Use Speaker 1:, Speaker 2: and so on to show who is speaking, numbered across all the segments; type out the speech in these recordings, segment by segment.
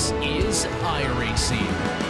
Speaker 1: This is iRacing.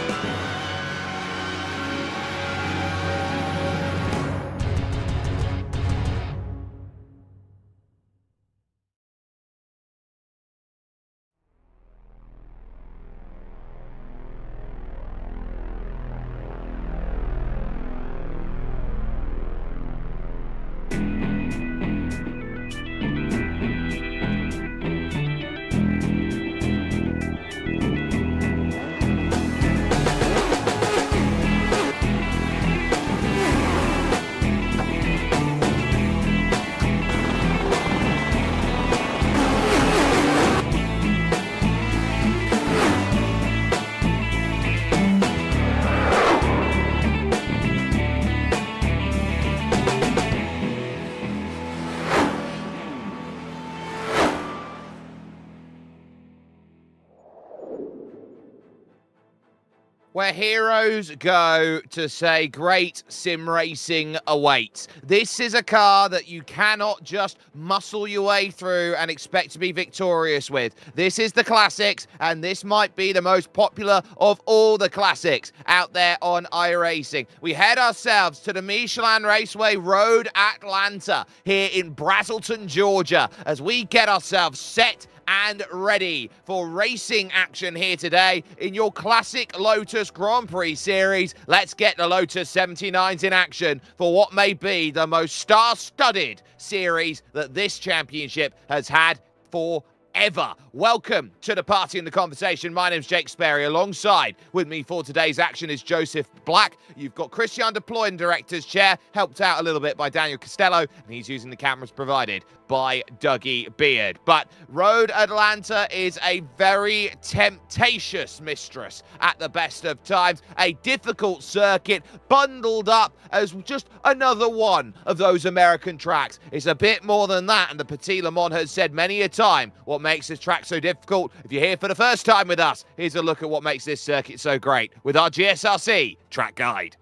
Speaker 1: Where heroes go to say great sim racing awaits. This is a car that you cannot just muscle your way through and expect to be victorious with. This is the classics, and this might be the most popular of all the classics out there on iRacing. We head ourselves to the Michelin Raceway Road Atlanta here in Braselton, Georgia, as we get ourselves set and ready for racing action here today in your classic Lotus Grand Prix series. Let's get the Lotus 79s in action for what may be the most star-studded series that this championship has had forever. Welcome to the party and the conversation. My name's Jake Sperry. Alongside with me for today's action is Joseph Black. You've got Christian deployed in director's chair, helped out a little bit by Daniel Costello, and he's using the cameras provided by Dougie Beard. But Road Atlanta is a very temptatious mistress at the best of times. A difficult circuit bundled up as just another one of those American tracks. It's a bit more than that, and the Petit Le Mans has said many a time what makes this track so difficult. If you're here for the first time with us, here's a look at what makes this circuit so great with our GSRC track guide.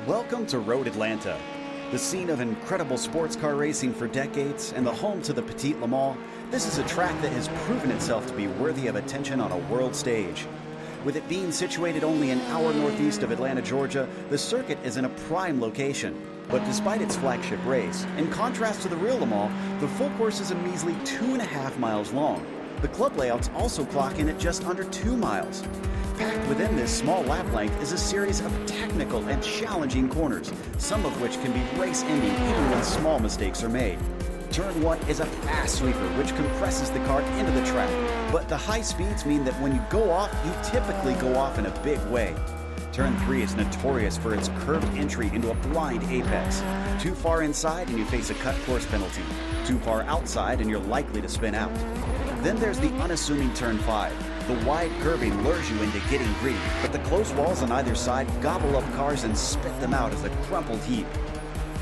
Speaker 2: Welcome to Road Atlanta, the scene of incredible sports car racing for decades and the home to the Petit Le Mans. This is a track that has proven itself to be worthy of attention on a world stage. With it being situated only an hour northeast of Atlanta, Georgia, the circuit is in a prime location. But despite its flagship race, in contrast to the real Le Mans, the full course is a measly 2.5 miles long. The club layouts also clock in at just under 2 miles. Packed within this small lap length is a series of technical and challenging corners, some of which can be race-ending even when small mistakes are made. Turn 1 is a fast sweeper which compresses the car into the track, but the high speeds mean that when you go off, you typically go off in a big way. Turn 3 is notorious for its curved entry into a blind apex. Too far inside and you face a cut course penalty. Too far outside and you're likely to spin out. Then there's the unassuming Turn 5. The wide curbing lures you into getting greedy, but the close walls on either side gobble up cars and spit them out as a crumpled heap.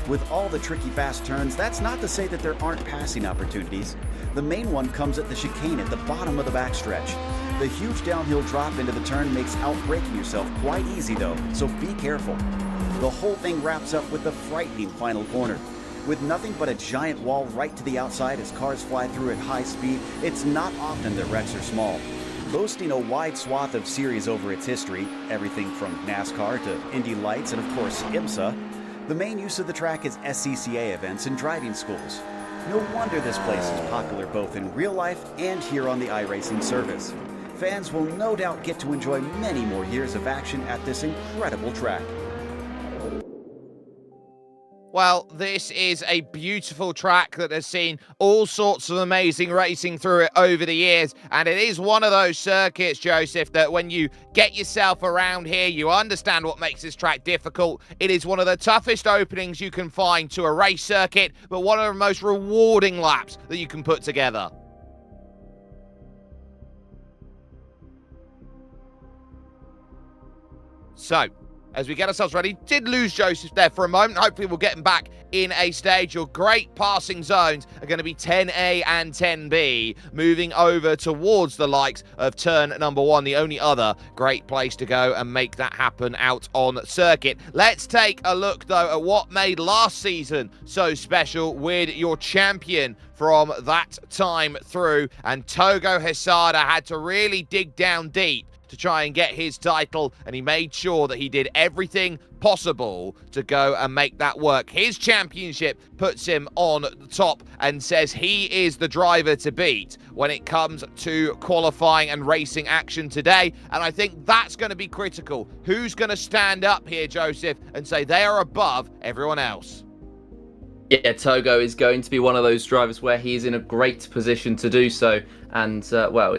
Speaker 2: With all the tricky fast turns, that's not to say that there aren't passing opportunities. The main one comes at the chicane at the bottom of the backstretch. The huge downhill drop into the turn makes outbraking yourself quite easy though, so be careful. The whole thing wraps up with the frightening final corner. With nothing but a giant wall right to the outside as cars fly through at high speed, it's not often that wrecks are small. Boasting a wide swath of series over its history, everything from NASCAR to Indy Lights and of course IMSA, the main use of the track is SCCA events and driving schools. No wonder this place is popular both in real life and here on the iRacing service. Fans will no doubt get to enjoy many more years of action at this incredible track.
Speaker 1: Well, this is a beautiful track that has seen all sorts of amazing racing through it over the years. And it is one of those circuits, Joseph, that when you get yourself around here, you understand what makes this track difficult. It is one of the toughest openings you can find to a race circuit, but one of the most rewarding laps that you can put together. So, as we get ourselves ready. Did lose Joseph there for a moment. Hopefully we'll get him back in a stage. Your great passing zones are going to be 10A and 10B, moving over towards the likes of turn number 1, the only other great place to go and make that happen out on circuit. Let's take a look, though, at what made last season so special with your champion from that time through. And Togo Hesada had to really dig down deep to try and get his title, and he made sure that he did everything possible to go and make that work. His championship puts him on the top and says he is the driver to beat when it comes to qualifying and racing action today, and I think that's going to be critical. Who's going to stand up here, Joseph, and say they are above everyone else?
Speaker 3: Yeah, Togo is going to be one of those drivers where he's in a great position to do so. And, well,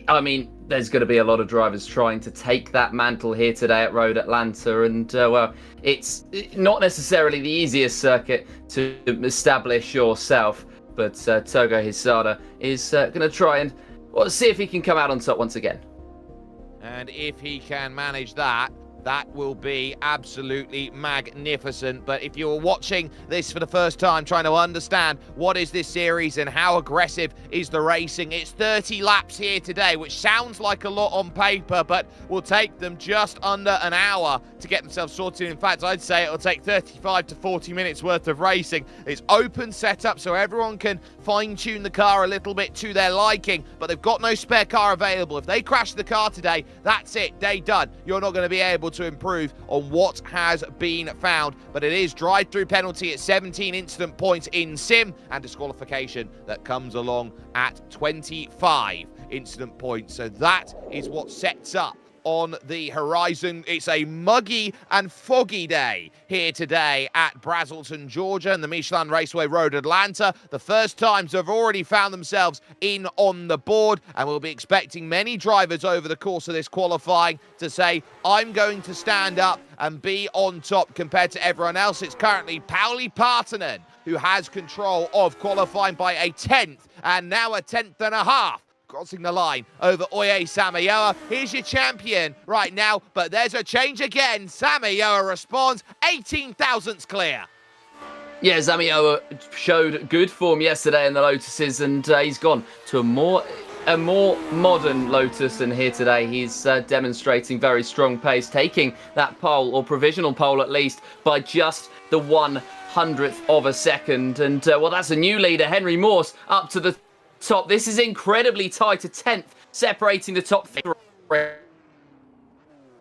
Speaker 3: I mean, there's going to be a lot of drivers trying to take that mantle here today at Road Atlanta. And, well, it's not necessarily the easiest circuit to establish yourself. But Togo Hesada is going to try and see if he can come out on top once again.
Speaker 1: And if he can manage that, that will be absolutely magnificent. But if you're watching this for the first time, trying to understand what is this series and how aggressive is the racing, it's 30 laps here today, which sounds like a lot on paper, but will take them just under an hour to get themselves sorted. In fact, I'd say it'll take 35 to 40 minutes worth of racing. It's open setup, so everyone can fine-tune the car a little bit to their liking, but they've got no spare car available. If they crash the car today, that's it, day done. You're not going to be able to improve on what has been found, but it is drive-through penalty at 17 incident points in sim, and disqualification that comes along at 25 incident points. So that is what sets up on the horizon. It's a muggy and foggy day here today at Brazelton, Georgia, and the Michelin Raceway Road Atlanta. The first times have already found themselves in on the board, and we'll be expecting many drivers over the course of this qualifying to say, I'm going to stand up and be on top compared to everyone else. It's currently Pauli Partanen who has control of qualifying by a 10th, and now a 10th and a half. Crossing the line over Oye Samayoa. Here's your champion right now, but there's a change again. Samayoa responds, 18 thousandths clear.
Speaker 3: Yeah, Samayoa showed good form yesterday in the Lotuses, and he's gone to a more modern Lotus, and here today he's demonstrating very strong pace, taking that pole, or provisional pole at least, by just the 1/100th of a second. And, well, that's a new leader, Henry Morse, up to the top. This is incredibly tight, a 10th separating the top three.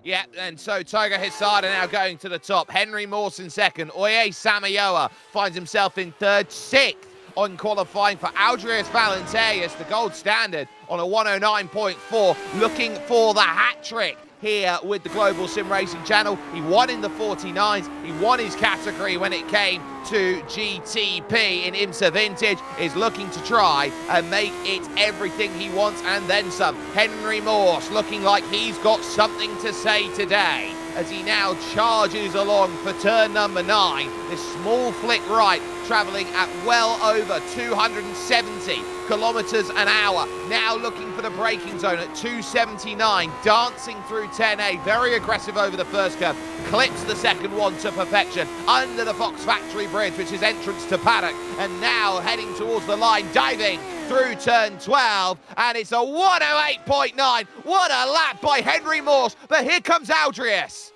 Speaker 1: Yeah, and so Togo Hesada now going to the top. Henry Morse in second. Oye Samayoa finds himself in third. Sixth on qualifying for Aldrius Valenteus, the gold standard on a 109.4, looking for the hat trick here with the Global SimRacing Channel. He won in the 49s. He won his category when it came to GTP in IMSA Vintage. Is looking to try and make it everything he wants and then some. Henry Morse looking like he's got something to say today as he now charges along for turn number 9. This small flick right, travelling at well over 270 kilometers an hour. Now looking for the braking zone at 279, dancing through 10A, very aggressive over the first curve, clips the second one to perfection under the Fox Factory Bridge, which is entrance to paddock, and now heading towards the line, diving through turn 12, and it's a 108.9. What a lap by Henry Morse, but here comes Aldrius.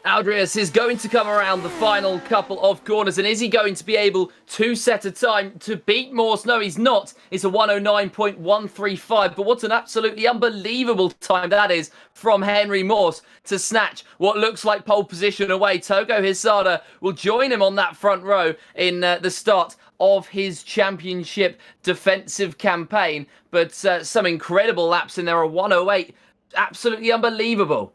Speaker 3: Aldrius is going to come around the final couple of corners, and is he going to be able to set a time to beat Morse? No, he's not. It's a 109.135, but what an absolutely unbelievable time that is from Henry Morse to snatch what looks like pole position away. Togo Hesada will join him on that front row in the start of his championship defensive campaign, but some incredible laps in there, a 108, absolutely unbelievable.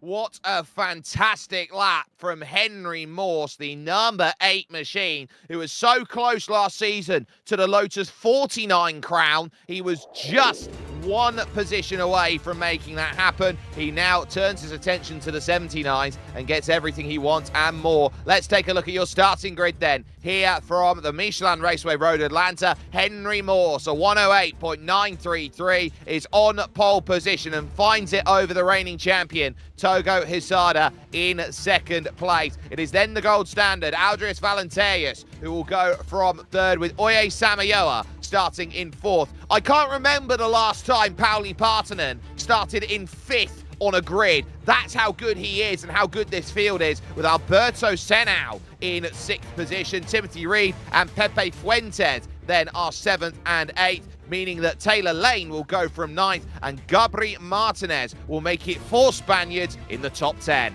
Speaker 1: What a fantastic lap from Henry Morse, the number 8 machine, who was so close last season to the Lotus 49 crown. He was just one position away from making that happen. He now turns his attention to the 79s and gets everything he wants and more. Let's take a look at your starting grid then. Here from the Michelin Raceway Road Atlanta, Henry Morse, a 108.933, is on pole position and finds it over the reigning champion, Togo Hisada, in second place. It is then the gold standard, Aldrius Valenteus, who will go from third, with Oye Samayoa starting in fourth. I can't remember the last time Pauli Partanen started in fifth on a grid. That's how good he is and how good this field is, with Alberto Senau in sixth position. Timothy Reed and Pepe Fuentes then are seventh and eighth, meaning that Taylor Lane will go from ninth and Gabri Martinez will make it 4 Spaniards in the top 10.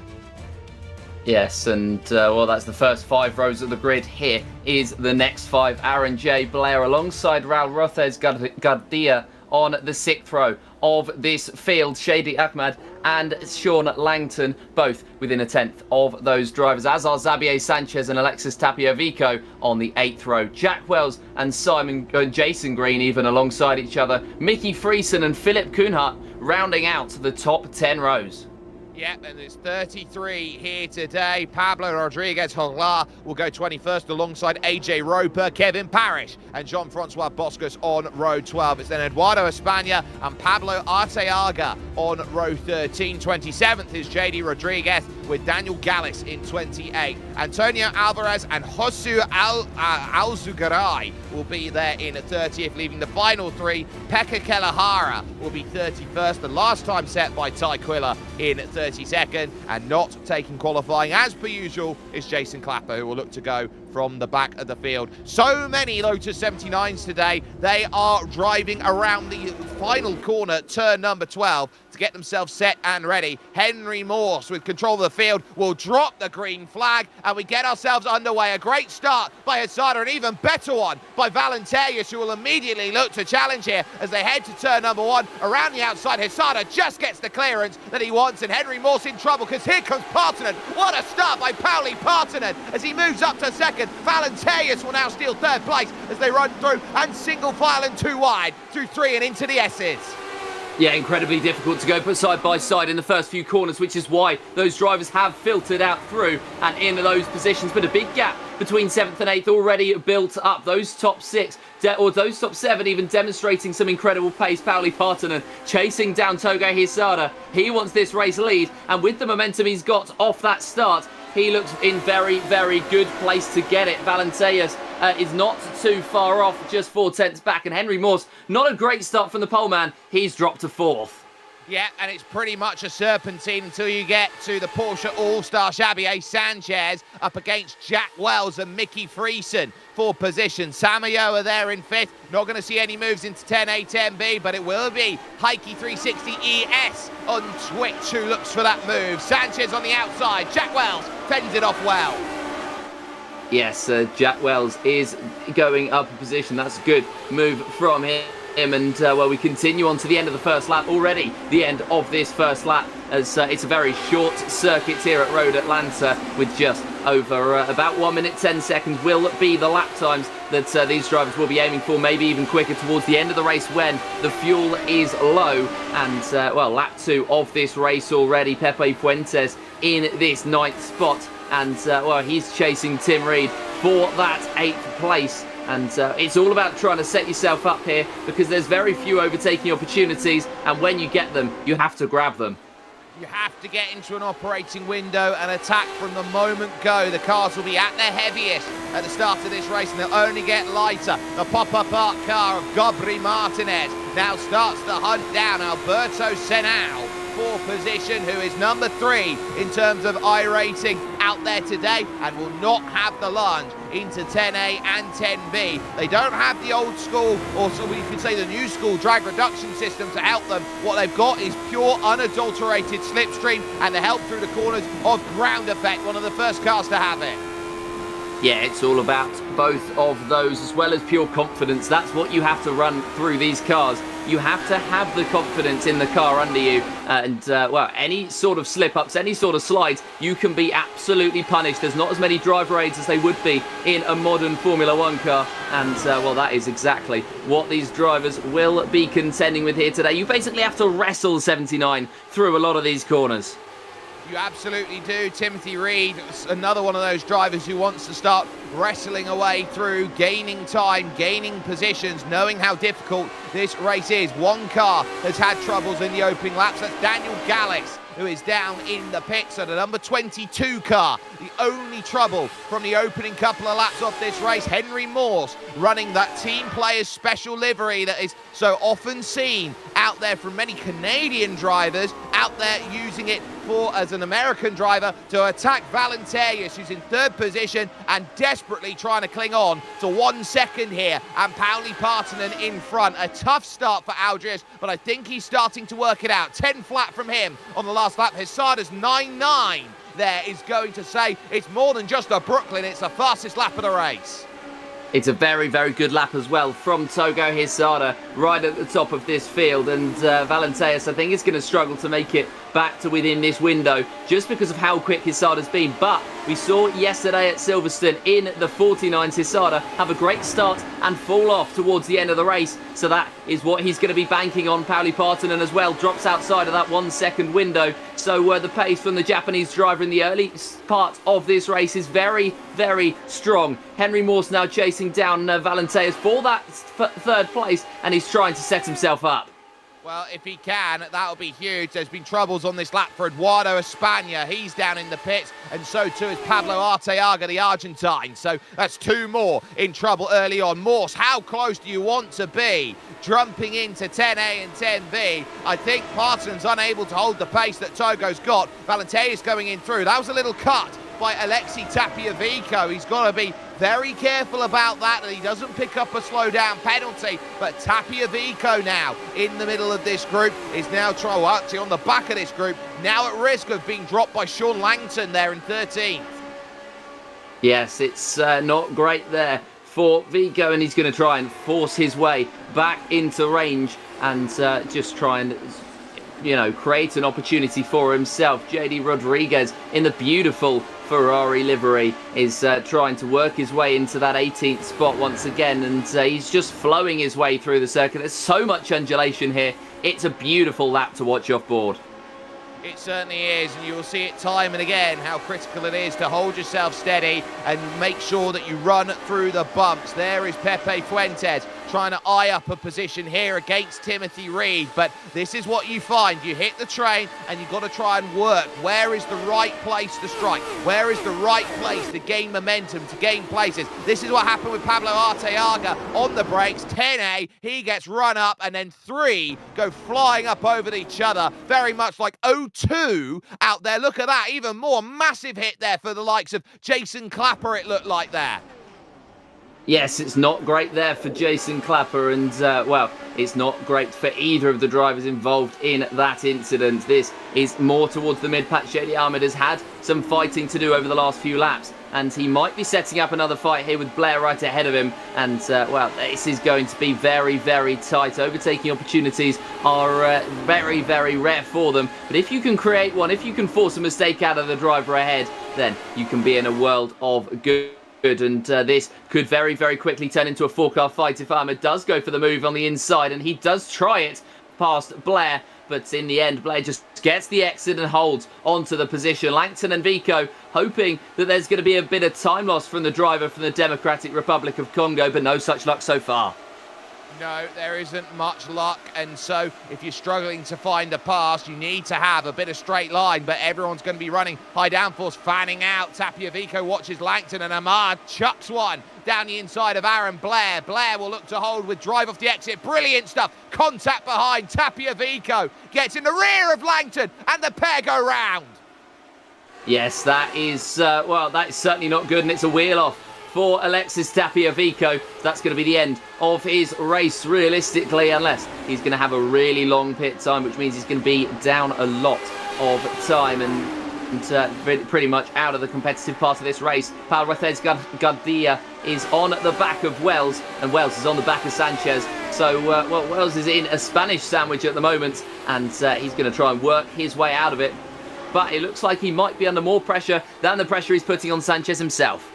Speaker 3: Yes, and well, that's the first 5 rows of the grid. Here is the next 5. Aaron J. Blair alongside Raul Rothes Gardia on the 6th row of this field. Shady Ahmad and Sean Langton, both within a 10th of those drivers, as are Xavier Sanchez and Alexis Tapia Vico on the 8th row. Jack Wells and Jason Green even alongside each other. Mickey Friesen and Philip Kuhnhardt rounding out the top 10 rows.
Speaker 1: Yep, and there's 33 here today. Pablo Rodriguez Hongla will go 21st alongside AJ Roper, Kevin Parrish and Jean-Francois Boscus on row 12. It's then Eduardo Espana and Pablo Arteaga on row 13. 27th is JD Rodriguez with Daniel Gallis in 28. Antonio Alvarez and Josu Alzugaray will be there in 30th, leaving the final 3. Pekka Kelahara will be 31st, the last time set by Ty Quiller in 32nd, and not taking qualifying as per usual is Jason Clapper, who will look to go from the back of the field. So many Lotus 79s today. They are driving around the final corner, turn number 12, to get themselves set and ready. Henry Morse, with control of the field, will drop the green flag, and we get ourselves underway. A great start by Hisada, an even better one by Valenteus, who will immediately look to challenge here as they head to turn number 1. Around the outside, Hisada just gets the clearance that he wants, and Henry Morse in trouble, because here comes Partanen. What a start by Pauli Partanen as he moves up to second. Valenteus will now steal third place as they run through and single file and 2 wide through 3 and into the S's.
Speaker 3: Yeah, incredibly difficult to go side by side in the first few corners, which is why those drivers have filtered out through and in those positions. But a big gap between 7th and 8th already built up. Those top 6, or those top 7 even demonstrating some incredible pace. Pauli Partanen chasing down Togo Hisada. He wants this race lead, and with the momentum he's got off that start, he looks in very, very good place to get it. Valenteus is not too far off, just 4 tenths back. And Henry Morse, not a great start from the pole man. He's dropped to 4th.
Speaker 1: Yeah, and it's pretty much a serpentine until you get to the Porsche All-Star. Xavier Sanchez up against Jack Wells and Mickey Friesen for position. Samayoa there in 5th. Not going to see any moves into 10A, 10B, but it will be Heike360ES on Twitch who looks for that move. Sanchez on the outside. Jack Wells fends it off well.
Speaker 3: Yes, Jack Wells is going up a position. That's a good move from him. And well, we continue on to the end of the first lap already. The end of this first lap, as it's a very short circuit here at Road Atlanta, with just over about 1 minute 10 seconds will be the lap times that these drivers will be aiming for, maybe even quicker towards the end of the race when the fuel is low. And well, lap 2 of this race already. Pepe Fuentes in this 9th spot, and well, he's chasing Tim Reed for that 8th place. And it's all about trying to set yourself up here, because there's very few overtaking opportunities, and when you get them, you have to grab them.
Speaker 1: You have to get into an operating window and attack from the moment go. The cars will be at their heaviest at the start of this race, and they'll only get lighter. The pop-up art car of Gabri Martinez now starts to hunt down Alberto Senau for position, who is number 3 in terms of iRacing out there today, and will not have the lunge into 10A and 10B. They don't have the old school, or so we could say the new school, drag reduction system to help them. What they've got is pure unadulterated slipstream and the help through the corners of ground effect, one of the first cars to have it.
Speaker 3: Yeah, it's all about both of those, as well as pure confidence. That's what you have to run through these cars. You have to have the confidence in the car under you, and well, any sort of slip-ups, any sort of slides, you can be absolutely punished. There's not as many driver aids as they would be in a modern Formula 1 car, and well, that is exactly what these drivers will be contending with here today. You basically have to wrestle 79 through a lot of these corners.
Speaker 1: You absolutely do. Timothy Reed, another one of those drivers who wants to start wrestling away through, gaining time, gaining positions, knowing how difficult this race is. One car has had troubles in the opening laps. That's Daniel Gallix, who is down in the pits at a number 22 car. The only trouble from the opening couple of laps of this race, Henry Morse running that Team Players special livery that is so often seen out there from many Canadian drivers, out there using it for as an American driver to attack Valenteius, who's in third position and desperately trying to cling on to 1 second here, and Pauli Partanen in front. A tough start for Aldris, but I think he's starting to work it out. 10 flat from him on the last lap. Hisada's 9.9 there is going to say it's more than just a Brooklyn, it's the fastest lap of the race.
Speaker 3: It's a very, very good lap as well from Togo Hisada right at the top of this field. And Valenteius, I think, is going to struggle to make it back to within this window just because of how quick Hisada's been. But we saw yesterday at Silverstone in the 49s, Hisada have a great start and fall off towards the end of the race. So that is what he's going to be banking on. Pauli Partanen as well drops outside of that 1 second window. So the pace from the Japanese driver in the early part of this race is very, very strong. Henry Morse now chasing down Valenteius for that third place, and he's trying to set himself up.
Speaker 1: Well, if he can, that'll be huge. There's been troubles on this lap for Eduardo Espana. He's down in the pits, and so too is Pablo Arteaga, the Argentine. So that's two more in trouble early on. Morse, how close do you want to be? Jumping into 10A and 10B. I think Partonen's unable to hold the pace that Togo's got. Valenteius going in through. That was a little cut by Alexei Tapiavico. He's got to be very careful about that he doesn't pick up a slow down penalty. But Tapiavico now in the middle of this group is now actually on the back of this group, now at risk of being dropped by Sean Langton there in 13th.
Speaker 3: Yes, it's not great there for Vico, and he's going to try and force his way back into range and just try and, you know, create an opportunity for himself. JD Rodriguez in the beautiful Ferrari livery is trying to work his way into that 18th spot once again, and he's just flowing his way through the circuit. There's so much undulation here. It's a beautiful lap to watch off board.
Speaker 1: It certainly is, and you will see it time and again how critical it is to hold yourself steady and make sure that you run through the bumps. There is Pepe Fuentes trying to eye up a position here against Timothy Reed, but this is what you find. You hit the train and you've got to try and work. Where is the right place to strike? Where is the right place to gain momentum, to gain places? This is what happened with Pablo Arteaga on the brakes. 10A, he gets run up, and then 3 go flying up over each other, very much like 0-2 out there. Look at that, even more massive hit there for the likes of Jason Clapper, it looked like there.
Speaker 3: Yes, it's not great there for Jason Clapper, and well, it's not great for either of the drivers involved in that incident. This is more towards the mid-patch. JD Ahmed has had some fighting to do over the last few laps, and he might be setting up another fight here with Blair right ahead of him, and well, this is going to be very, very tight. Overtaking opportunities are very, very rare for them, but if you can create one, if you can force a mistake out of the driver ahead, then you can be in a world of good. And this could very, very quickly turn into a four-car fight if Ahmed does go for the move on the inside, and he does try it past Blair, but in the end, Blair just gets the exit and holds onto the position. Langton and Vico hoping that there's going to be a bit of time loss from the driver from the Democratic Republic of Congo, but no such luck so far.
Speaker 1: No, there isn't much luck, and so if you're struggling to find a pass, you need to have a bit of straight line, but everyone's going to be running high downforce, fanning out. Tapiavico watches Langton, and Ahmad chucks one down the inside of Aaron Blair. Blair will look to hold with drive off the exit. Brilliant stuff. Contact behind. Tapiavico gets in the rear of Langton, and the pair go round.
Speaker 3: Yes, that is, well, that is certainly not good, and it's a wheel off for Alexis Tapiavico. That's going to be the end of his race, realistically, unless he's going to have a really long pit time, which means he's going to be down a lot of time. And pretty much out of the competitive part of this race. Pau Gardia is on the back of Wells, and Wells is on the back of Sanchez. So, well, Wells is in a Spanish sandwich at the moment, and he's going to try and work his way out of it. But it looks like he might be under more pressure than the pressure he's putting on Sanchez himself.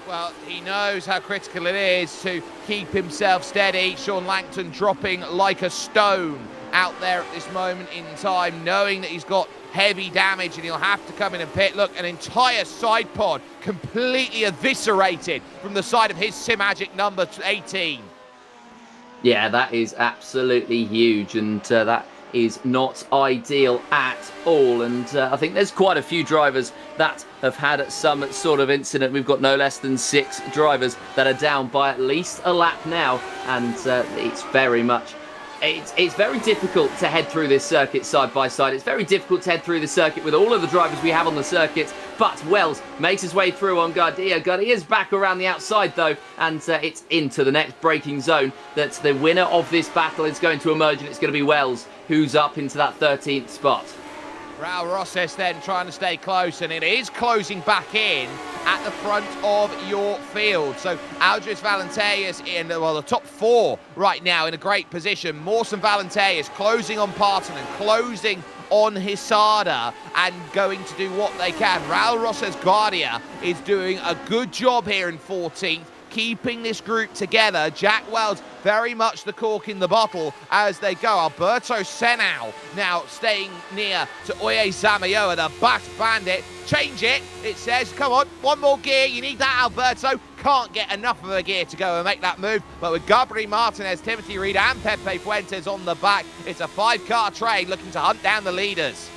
Speaker 1: Well, he knows how critical it is to keep himself steady. Sean Langton dropping like a stone out there at this moment in time, knowing that he's got heavy damage and he'll have to come in and pit. Look, an entire side pod completely eviscerated from the side of his SimMagic number 18.
Speaker 3: Yeah, that is absolutely huge, and that is not ideal at all. And I think there's quite a few drivers that have had some sort of incident. We've got no less than 6 drivers that are down by at least a lap now, and it's very much it's very difficult to head through this circuit side by side. It's very difficult to head through the circuit with all of the drivers we have on the circuit. But Wells makes his way through on Gardia. Gardia's back around the outside though, and it's into the next braking zone that the winner of this battle is going to emerge, and it's going to be Wells who's up into that 13th spot.
Speaker 1: Raul Rosses then trying to stay close, and it is closing back in at the front of your field. So Aldris Valenteus in, well, the top 4 right now in a great position. Morse and Valenteus closing on Parton and closing on Hisada and going to do what they can. Raul Rosses Guardia is doing a good job here in 14th, keeping this group together. Jack Wells very much the cork in the bottle as they go. Alberto Senau now staying near to Oye Zamayoa, the Basque Bandit. Change it, it says. Come on, one more gear. You need that, Alberto. Can't get enough of a gear to go and make that move. But with Gabriel Martinez, Timothy Reed and Pepe Fuentes on the back, it's a 5-car train looking to hunt down the leaders.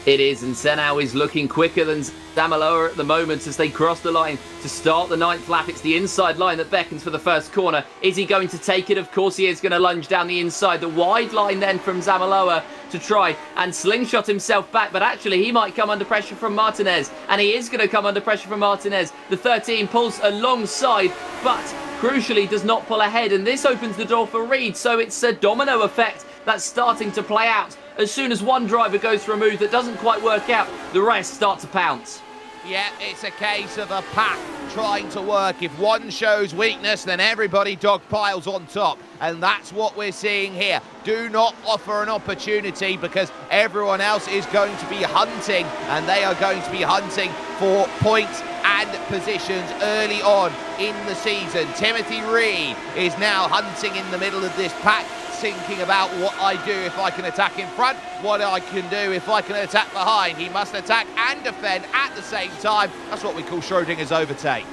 Speaker 3: It is, and Senau is looking quicker than Zamaloa at the moment as they cross the line to start the 9th lap. It's the inside line that beckons for the first corner. Is he going to take it? Of course he is going to lunge down the inside. The wide line then from Zamaloa to try and slingshot himself back, but actually he might come under pressure from Martinez, and he is going to come under pressure from Martinez. The 13 pulls alongside, but crucially does not pull ahead, and this opens the door for Reed, so it's a domino effect that's starting to play out. As soon as one driver goes for a move that doesn't quite work out, the rest start to pounce.
Speaker 1: Yeah, it's a case of a pack trying to work. If one shows weakness, then everybody dogpiles on top. And that's what we're seeing here. Do not offer an opportunity, because everyone else is going to be hunting, and they are going to be hunting for points and positions early on in the season. Timothy Reed is now hunting in the middle of this pack, thinking about what I do if I can attack in front, what I can do if I can attack behind. He must attack and defend at the same time. That's what we call Schrodinger's overtake.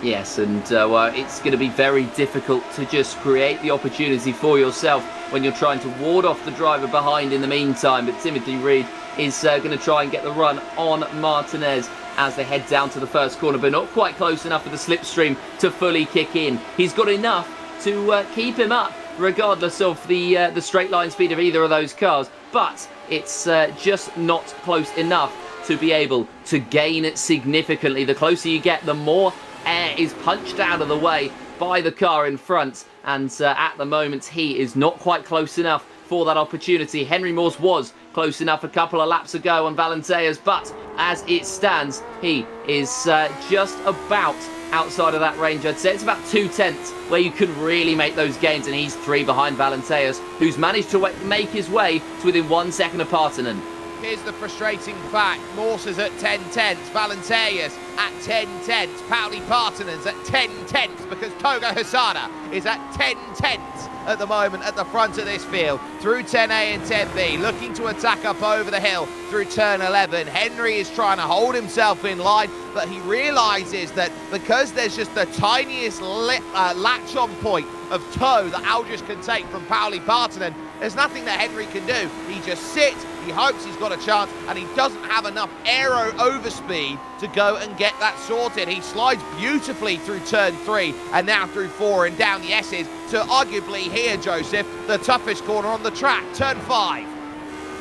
Speaker 3: Yes, and well, it's going to be very difficult to just create the opportunity for yourself when you're trying to ward off the driver behind in the meantime. But Timothy Reed is going to try and get the run on Martinez as they head down to the first corner, but not quite close enough for the slipstream to fully kick in. He's got enough to keep him up, regardless of the straight line speed of either of those cars, but it's just not close enough to be able to gain it significantly. The closer you get, the more air is punched out of the way by the car in front, and at the moment he is not quite close enough for that opportunity. Henry Morse was close enough a couple of laps ago on Valenteas, but as it stands, he is just about outside of that range. I'd say it's about 2/10 where you could really make those gains, and he's 3 behind Valenteas, who's managed to make his way to within 1 second of Partonen.
Speaker 1: Here's the frustrating fact. Morse is at 10/10, Valenteas at 10/10, Pauli Partonen's at 10/10, because Togo Hisada is at 10/10 at the moment at the front of this field, through 10A and 10B, looking to attack up over the hill through turn 11. Henry is trying to hold himself in line, but he realises that because there's just the tiniest latch-on point of toe that Aldris can take from Pauli Partonen, there's nothing that Henry can do. He just sits, he hopes he's got a chance, and he doesn't have enough aero overspeed to go and get that sorted. He slides beautifully through turn 3 and now through 4 and down the S's to arguably here, Joseph, the toughest corner on the track, turn 5.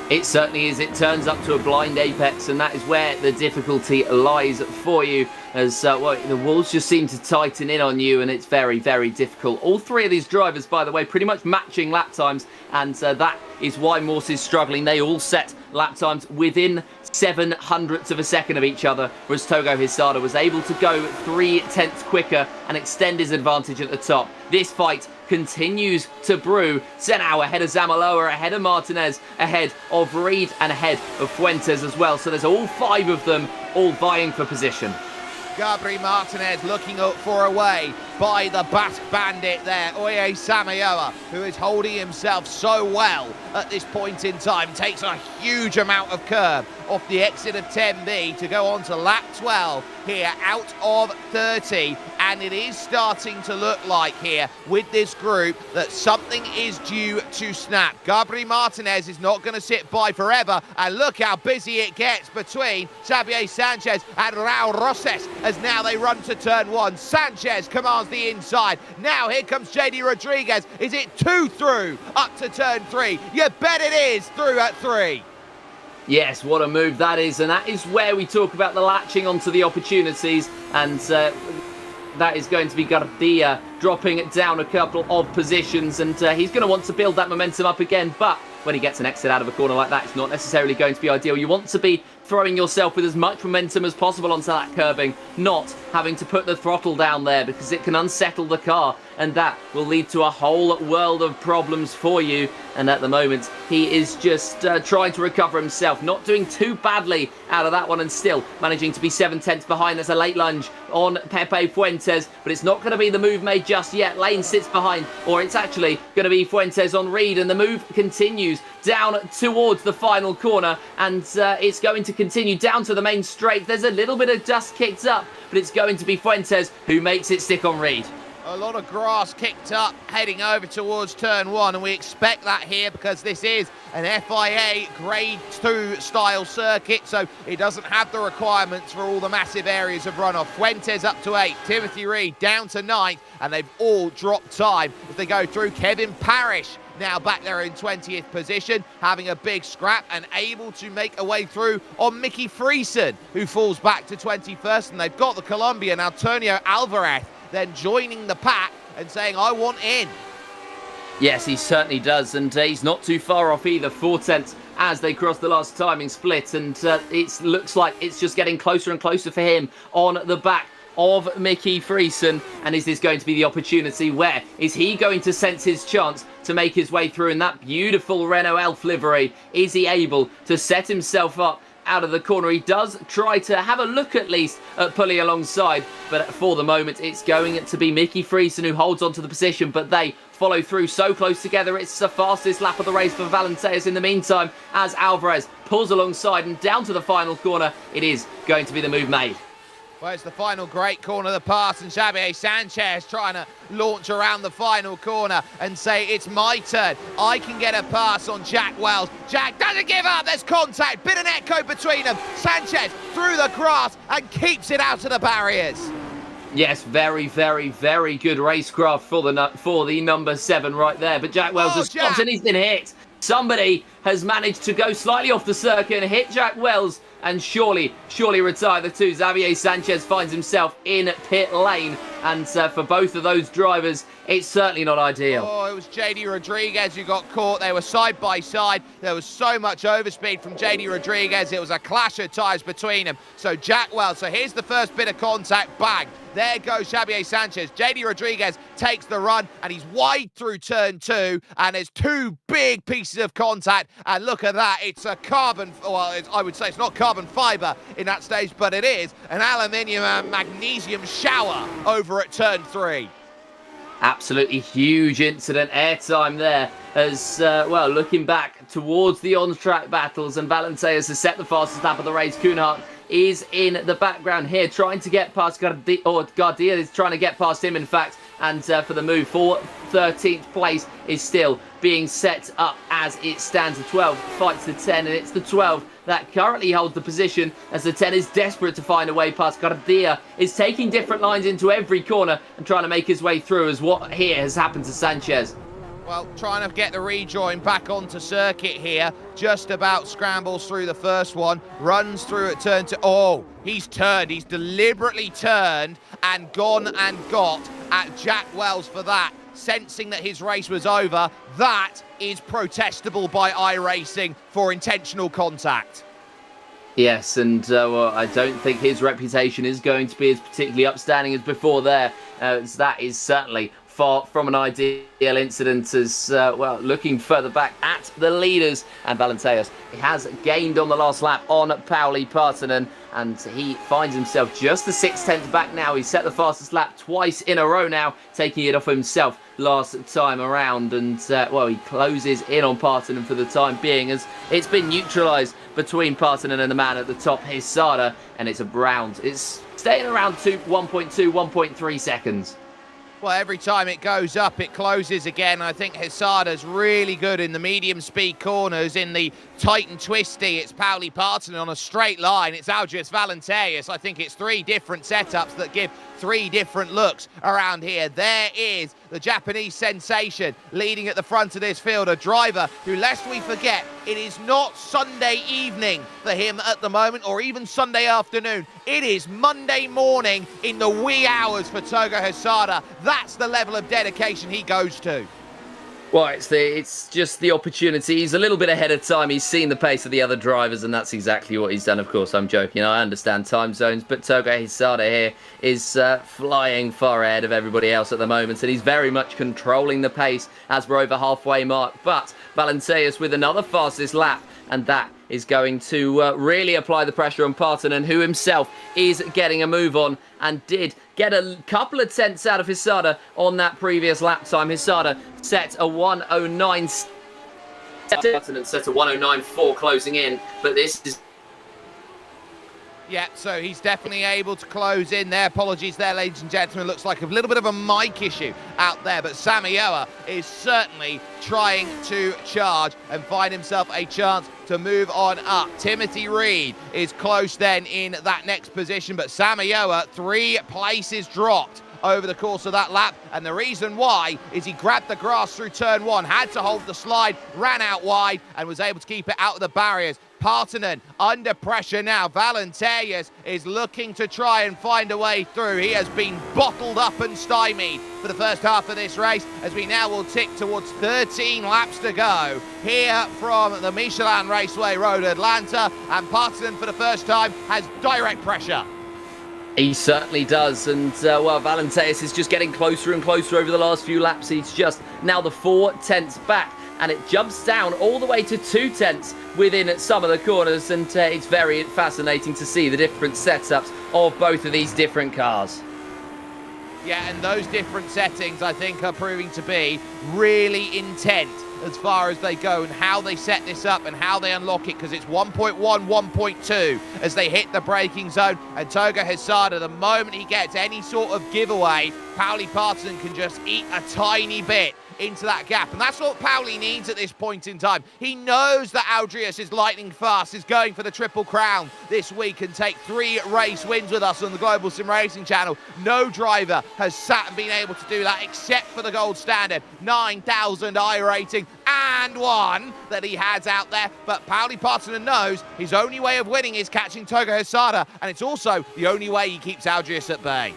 Speaker 3: It certainly is. It turns up to a blind apex, and that is where the difficulty lies for you, as well, the walls just seem to tighten in on you, and it's very, very difficult. All 3 of these drivers, by the way, pretty much matching lap times, and that is why Morse is struggling. They all set lap times within 0.07 of a second of each other, whereas Togo Hisada was able to go 0.3 quicker and extend his advantage at the top. This fight continues to brew. Senau ahead of Zamaloa, ahead of Martinez, ahead of Reed, and ahead of Fuentes as well. So there's all 5 of them all vying for position.
Speaker 1: Gabri Martinez looking up for a way by the Basque bandit there, Oye Samayoa, who is holding himself so well at this point in time. Takes a huge amount of curb off the exit of 10B to go on to lap 12 here out of 30. And it is starting to look like here with this group that something is due to snap. Gabri Martinez is not going to sit by forever. And look how busy it gets between Xavier Sanchez and Raul Roses as now they run to turn 1. Sanchez commands the inside. Now here comes JD Rodriguez. Is it 2 through up to turn 3? You bet it is through at 3.
Speaker 3: Yes, what a move that is. And that is where we talk about the latching onto the opportunities. And that is going to be Gardia dropping it down a couple of positions. And he's going to want to build that momentum up again. But when he gets an exit out of a corner like that, it's not necessarily going to be ideal. You want to be throwing yourself with as much momentum as possible onto that curbing, not having to put the throttle down there because it can unsettle the car, and that will lead to a whole world of problems for you. And at the moment, he is just trying to recover himself, not doing too badly out of that one, and still managing to be 7/10 behind. There's a late lunge on Pepe Fuentes, but it's not going to be the move made just yet. Lane sits behind, or it's actually going to be Fuentes on Reed, and the move continues down towards the final corner, and it's going to continue down to the main straight. There's a little bit of dust kicked up, but it's going to be Fuentes who makes it stick on Reed.
Speaker 1: A lot of grass kicked up heading over towards turn 1, and we expect that here because this is an FIA grade 2 style circuit, so it doesn't have the requirements for all the massive areas of runoff. Fuentes up to 8, Timothy Reed down to 9th, and they've all dropped time as they go through. Kevin Parrish now back there in 20th position, having a big scrap and able to make a way through on Mickey Friesen, who falls back to 21st, and they've got the Colombian Antonio Alvarez then joining the pack and saying, I want in.
Speaker 3: Yes, he certainly does, and he's not too far off either. 4/10 as they cross the last timing split, and it looks like it's just getting closer and closer for him on the back of Mickey Friesen. And is this going to be the opportunity? Where is he going to sense his chance to make his way through in that beautiful Renault Elf livery? Is he able to set himself up out of the corner? He does try to have a look at least at pulling alongside, but for the moment it's going to be Mickey Friesen who holds on to the position, but they follow through so close together. It's the fastest lap of the race for Valenteus in the meantime as Alvarez pulls alongside, and down to the final corner it is going to be the move made.
Speaker 1: Well, it's the final great corner of the pass, and Xavier Sanchez trying to launch around the final corner and say, it's my turn. I can get a pass on Jack Wells. Jack doesn't give up. There's contact. Bit of netco between them. Sanchez through the grass and keeps it out of the barriers.
Speaker 3: Yes, very, very, very good racecraft for the number 7 right there. But Jack Wells has stopped and he's been hit. Somebody has managed to go slightly off the circuit and hit Jack Wells and surely retire the 2. Xavier Sanchez finds himself in pit lane, and for both of those drivers, it's certainly not ideal.
Speaker 1: Oh, it was JD Rodriguez who got caught. They were side by side. There was so much overspeed from JD Rodriguez. It was a clash of tyres between them. So Jack Wells, so here's the first bit of contact, bang. There goes Xavier Sanchez. JD Rodriguez takes the run, and he's wide through turn 2, and there's 2 big pieces of contact, and look at that. It's a carbon, well, I would say it's not carbon fibre in that stage, but it is an aluminium and magnesium shower over at turn 3.
Speaker 3: Absolutely huge incident. Airtime there as, well, looking back towards the on-track battles, and Valenteus has set the fastest lap of the race. Kuhnhardt is in the background here trying to get past Gardia is trying to get past him, in fact, and for the move for 13th place is still being set up as it stands. The 12 fights the 10, and it's the 12 that currently holds the position as the 10 is desperate to find a way past. Gardia is taking different lines into every corner and trying to make his way through, as what here has happened to Sanchez.
Speaker 1: Well, trying to get the rejoin back onto circuit here. Just about scrambles through the first one. Runs through at turn 2. Oh, he's turned. He's deliberately turned and gone and got at Jack Wells for that, sensing that his race was over. That is protestable by iRacing for intentional contact.
Speaker 3: Yes, and well, I don't think his reputation is going to be as particularly upstanding as before there. As that is certainly far from an ideal incident as, well, looking further back at the leaders. And Valenteus has gained on the last lap on Pauli Partanen, and he finds himself just a 6/10 back now. He's set the fastest lap twice in a row now, taking it off himself last time around. And, well, he closes in on Partanen for the time being, as it's been neutralised between Partanen and the man at the top, Hisada, and it's it's staying around 1.2, 1.3 seconds.
Speaker 1: Well, every time it goes up, it closes again. I think Hisada's really good in the medium speed corners. In the tight and twisty, it's Pauli Partanen on a straight line. It's Aldrius Valenteus. I think it's three different setups that give three different looks around here. There is the Japanese sensation leading at the front of this field, a driver who, lest we forget, it is not Sunday evening for him at the moment, or even Sunday afternoon. It is Monday morning in the wee hours for Togo Hisada. That's the level of dedication he goes to.
Speaker 3: Well, it's just the opportunity. He's a little bit ahead of time. He's seen the pace of the other drivers, and that's exactly what he's done. Of course, I'm joking. I understand time zones, but Togo Hisada here is flying far ahead of everybody else at the moment, and he's very much controlling the pace as we're over halfway mark. But Valenteus with another fastest lap, and that is going to really apply the pressure on Partanen, who himself is getting a move on and did get a couple of tenths out of Hisada on that previous lap time. Hisada set a 109, set a 109.4 closing in, but this is...
Speaker 1: Yeah, so he's definitely able to close in there. Apologies there, ladies and gentlemen. Looks like a little bit of a mic issue out there, but Samioa is certainly trying to charge and find himself a chance to move on up. Timothy Reed is close then in that next position, but Samioa 3 places dropped over the course of that lap, and the reason why is he grabbed the grass through turn 1, had to hold the slide, ran out wide, and was able to keep it out of the barriers. Partanen under pressure now. Valenteus is looking to try and find a way through. He has been bottled up and stymied for the first half of this race, as we now will tick towards 13 laps to go here from the Michelin Raceway Road, Atlanta, and Partanen for the first time has direct pressure.
Speaker 3: He certainly does, and well, Valenteus is just getting closer and closer over the last few laps. He's just now the 4 tenths back, and it jumps down all the way to 2 tenths within some of the corners, and it's very fascinating to see the different setups of both of these different cars.
Speaker 1: Yeah, and those different settings, I think, are proving to be really intense as far as they go, and how they set this up and how they unlock it, because it's 1.1, 1.2 as they hit the braking zone. And Togo Hisada, the moment he gets any sort of giveaway, Pauli Partanen can just eat a tiny bit into that gap, and that's what Pauli needs at this point in time. He knows that Aldrius is lightning fast, is going for the Triple Crown this week and take 3 race wins with us on the Global SimRacing Channel. No driver has sat and been able to do that except for the gold standard 9,000 iRating and 1 that he has out there. But Pauli Partanen knows his only way of winning is catching Togo Hisada, and it's also the only way he keeps Aldrius at bay.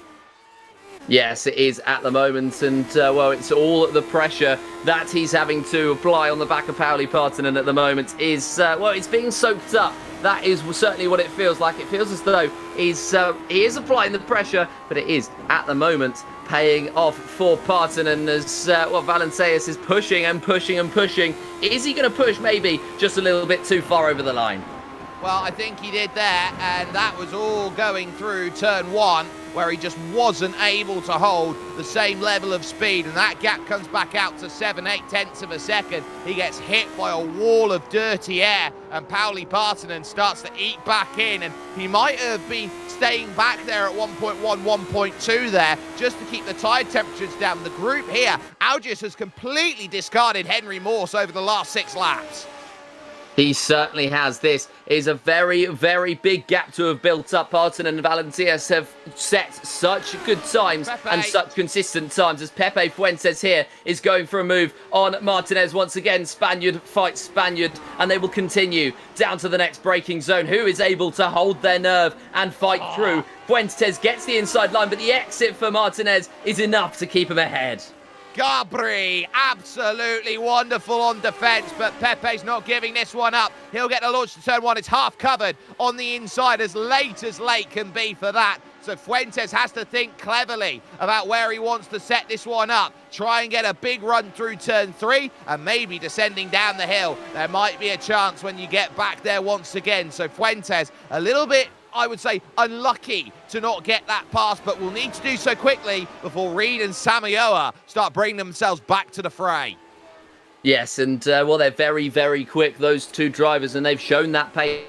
Speaker 3: Yes, it is at the moment, and well, it's all the pressure that he's having to apply on the back of Pauli Partanen at the moment is, well, it's being soaked up. That is certainly what it feels like. It feels as though he is applying the pressure, but it is, at the moment, paying off for Partanen as, well, Valenteus is pushing and pushing and pushing. Is he going to push maybe just a little bit too far over the line?
Speaker 1: Well, I think he did there, and that was all going through turn 1, where he just wasn't able to hold the same level of speed, and that gap comes back out to 7/8 tenths of a second. He gets hit by a wall of dirty air, and Pauli Partanen starts to eat back in, and he might have been staying back there at 1.1, 1.2 there, just to keep the tire temperatures down. The group here, Aldrius has completely discarded Henry Morse over the last 6 laps.
Speaker 3: He certainly has. This is a very, very big gap to have built up. Partanen and Valenteus have set such good times and such consistent times, as Pepe Fuentes here is going for a move on Martinez. Once again, Spaniard fights Spaniard, and they will continue down to the next braking zone. Who is able to hold their nerve and fight through? Fuentes gets the inside line, but the exit for Martinez is enough to keep him ahead.
Speaker 1: Gabri, absolutely wonderful on defence, but Pepe's not giving this one up. He'll get the launch to turn one. It's half covered on the inside, as late can be for that. So Fuentes has to think cleverly about where he wants to set this one up. Try and get a big run through turn 3 and maybe descending down the hill. There might be a chance when you get back there once again. So Fuentes, a little bit, I would say, unlucky to not get that pass, but will need to do so quickly before Reed and Samayoa start bringing themselves back to the fray.
Speaker 3: Yes, and well, they're very, very quick, those two drivers, and they've shown that pace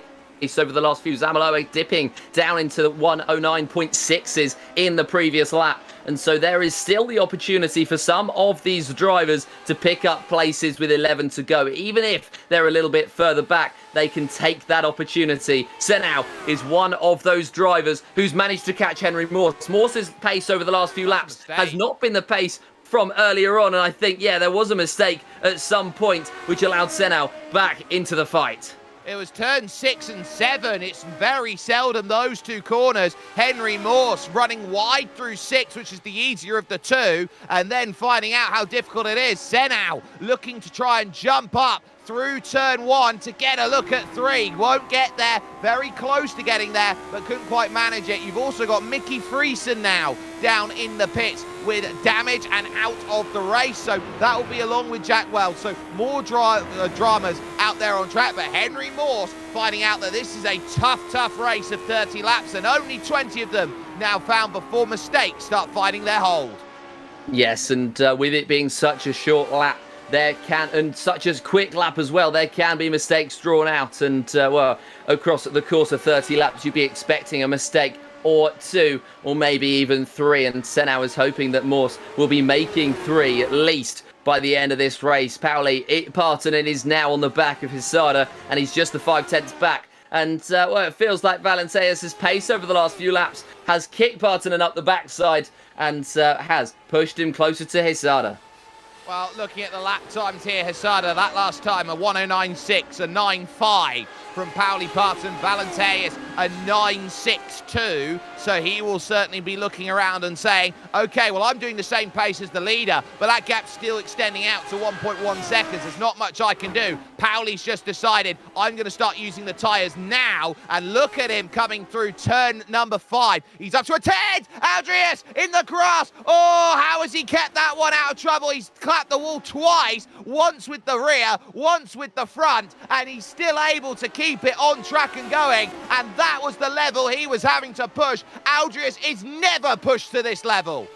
Speaker 3: over the last few. Zamaloa dipping down into the 109.6s in the previous lap. And so there is still the opportunity for some of these drivers to pick up places with 11 to go. Even if they're a little bit further back, they can take that opportunity. Senau is one of those drivers who's managed to catch Henry Morse. Morse's pace over the last few laps has not been the pace from earlier on. And I think, yeah, there was a mistake at some point which allowed Senau back into the fight.
Speaker 1: It was turn 6 and 7. It's very seldom those two corners. Henry Morse running wide through 6, which is the easier of the two, and then finding out how difficult it is. Senau looking to try and jump up through turn 1 to get a look at 3. Won't get there. Very close to getting there, but couldn't quite manage it. You've also got Mickey Friesen now down in the pits with damage and out of the race. So that will be along with Jack Wells. So more dramas out there on track. But Henry Morse finding out that this is a tough race of 30 laps, and only 20 of them now found before mistakes start finding their hold.
Speaker 3: Yes, and with it being such a short lap, and such a quick lap as well, there can be mistakes drawn out. And, well, across the course of 30 laps, you'd be expecting a mistake or 2, or maybe even 3. And Senau is hoping that Morse will be making 3 at least by the end of this race. Pauli Partonen is now on the back of Hisada, and he's just the 5/10 back. And, well, it feels like Valenteus' pace over the last few laps has kicked Partonen up the backside and has pushed him closer to Hisada.
Speaker 1: Well, looking at the lap times here, Hisada, that last time, a 109.6, a 9.5 from Pauli Parton. Valenteus, a 9.62. So he will certainly be looking around and saying, okay, well, I'm doing the same pace as the leader, but that gap's still extending out to 1.1 seconds. There's not much I can do. Pauli's just decided, I'm going to start using the tyres now. And look at him coming through turn number 5. He's up to a 10. Aldrius in the grass. Oh, how has he kept that one out of trouble? He's clapped the wall twice, once with the rear, once with the front, and he's still able to keep it on track and going. And that was the level he was having to push. Aldrius is never pushed to this level.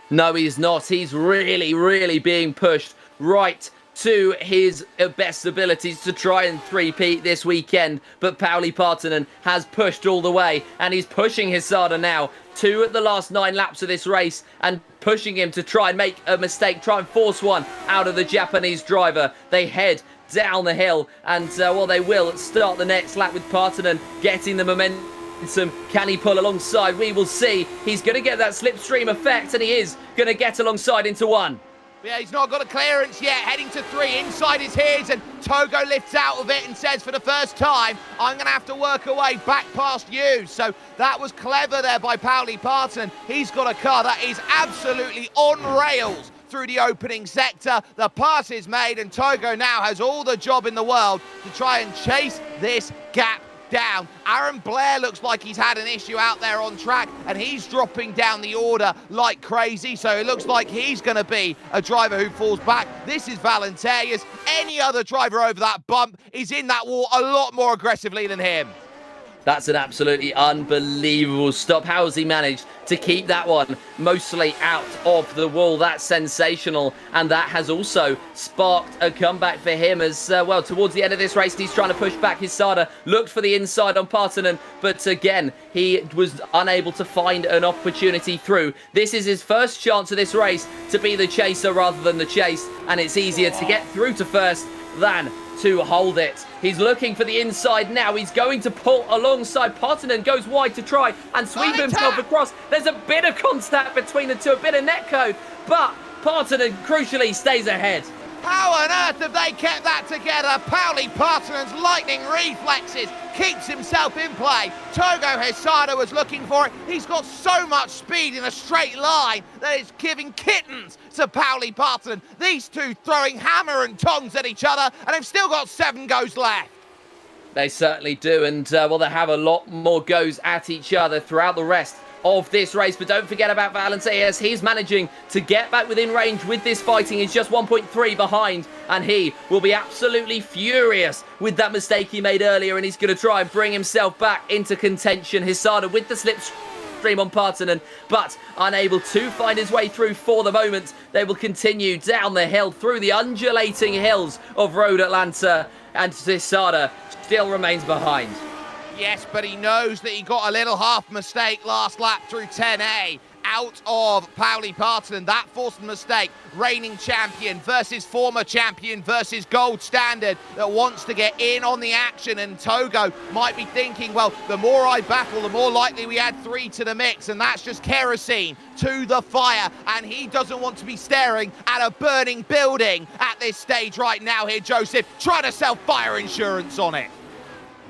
Speaker 3: No, he's not. He's really being pushed right to his best abilities to try and three-peat this weekend. But Pauli Partonen has pushed all the way, and he's pushing Hisada now 2 at the last 9 laps of this race, and pushing him to try and make a mistake, try and force one out of the Japanese driver. They head down the hill, and well, they will start the next lap with Partonen getting the momentum. Can he pull alongside? We will see. He's going to get that slipstream effect, and he is going to get alongside into 1.
Speaker 1: Yeah, he's not got a clearance yet, heading to 3, inside his ears, and Togo lifts out of it and says for the first time, I'm going to have to work away back past you. So that was clever there by Pauli Parton. He's got a car that is absolutely on rails through the opening sector. The pass is made, and Togo now has all the job in the world to try and chase this gap down. Aaron Blair looks like he's had an issue out there on track, and he's dropping down the order like crazy. So it looks like he's going to be a driver who falls back. This is Valenteus. Any other driver over that bump is in that wall a lot more aggressively than him.
Speaker 3: That's an absolutely unbelievable stop. How has he managed to keep that one mostly out of the wall? That's sensational. And that has also sparked a comeback for him as, well, towards the end of this race, he's trying to push back Hisada. Looked for the inside on Partonen, but again, he was unable to find an opportunity through. This is his first chance of this race to be the chaser rather than the chase. And it's easier to get through to first than to hold it. He's looking for the inside now. He's going to pull alongside Partonen, goes wide to try and sweep himself across. There's a bit of contact between the two, a bit of netcode, but Partonen crucially stays ahead.
Speaker 1: How on earth have they kept that together? Pauli Partonen's lightning reflexes keeps himself in play. Togo Hesada was looking for it. He's got so much speed in a straight line that it's giving kittens to Pauli Partonen. These two throwing hammer and tongs at each other, and they've still got 7 goes left.
Speaker 3: They certainly do, and well, they have a lot more goes at each other throughout the rest of this race. But don't forget about Valenteas. He's managing to get back within range with this fighting. He's just 1.3 behind, and he will be absolutely furious with that mistake he made earlier, and he's going to try and bring himself back into contention. Hesada with the slipstream on Partonen, but unable to find his way through for the moment. They will continue down the hill through the undulating hills of Road Atlanta, and Hesada still remains behind.
Speaker 1: Yes, but he knows that he got a little half mistake last lap through 10A out of Pauli Partonen. That forced a mistake. Reigning champion versus former champion versus gold standard that wants to get in on the action, and Togo might be thinking, well, the more I battle, the more likely we add 3 to the mix, and that's just kerosene to the fire, and he doesn't want to be staring at a burning building at this stage right now here, Joseph, trying to sell fire insurance on it.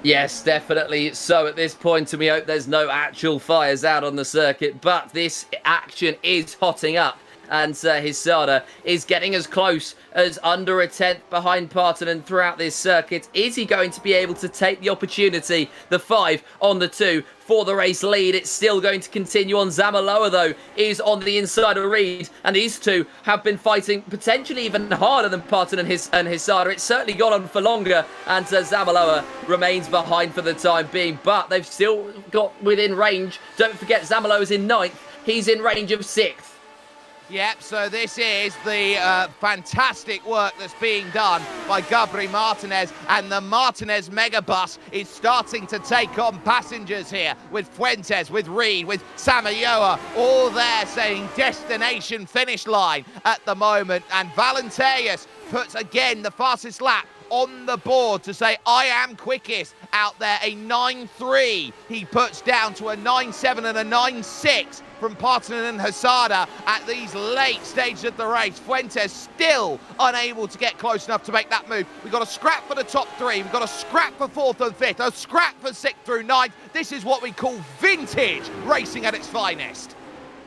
Speaker 3: Yes, definitely so at this point, and we hope there's no actual fires out on the circuit, but this action is hotting up, and Hesada is getting as close as under a tenth behind Partonen throughout this circuit. Is he going to be able to take the opportunity? The 5 on the 2 for the race lead. It's still going to continue on. Zamaloa, though, is on the inside of Reed, and these two have been fighting potentially even harder than Partonen and Hesada. It's certainly gone on for longer, and Zamaloa remains behind for the time being, but they've still got within range. Don't forget, Zamaloa's in 9th. He's in range of 6th.
Speaker 1: Yep, so this is the fantastic work that's being done by Gabri Martinez, and the Martinez Megabus is starting to take on passengers here with Fuentes, with Reed, with Samayoa, all there saying destination finish line at the moment, and Valenteas puts again the fastest lap on the board to say, I am quickest out there, a 9.3. He puts down to a 9.7 and a 9.6 from Partonen and Hesada at these late stages of the race. Fuentes still unable to get close enough to make that move. We've got a scrap for the top 3. We've got a scrap for 4th and 5th, a scrap for 6th through 9th. This is what we call vintage racing at its finest.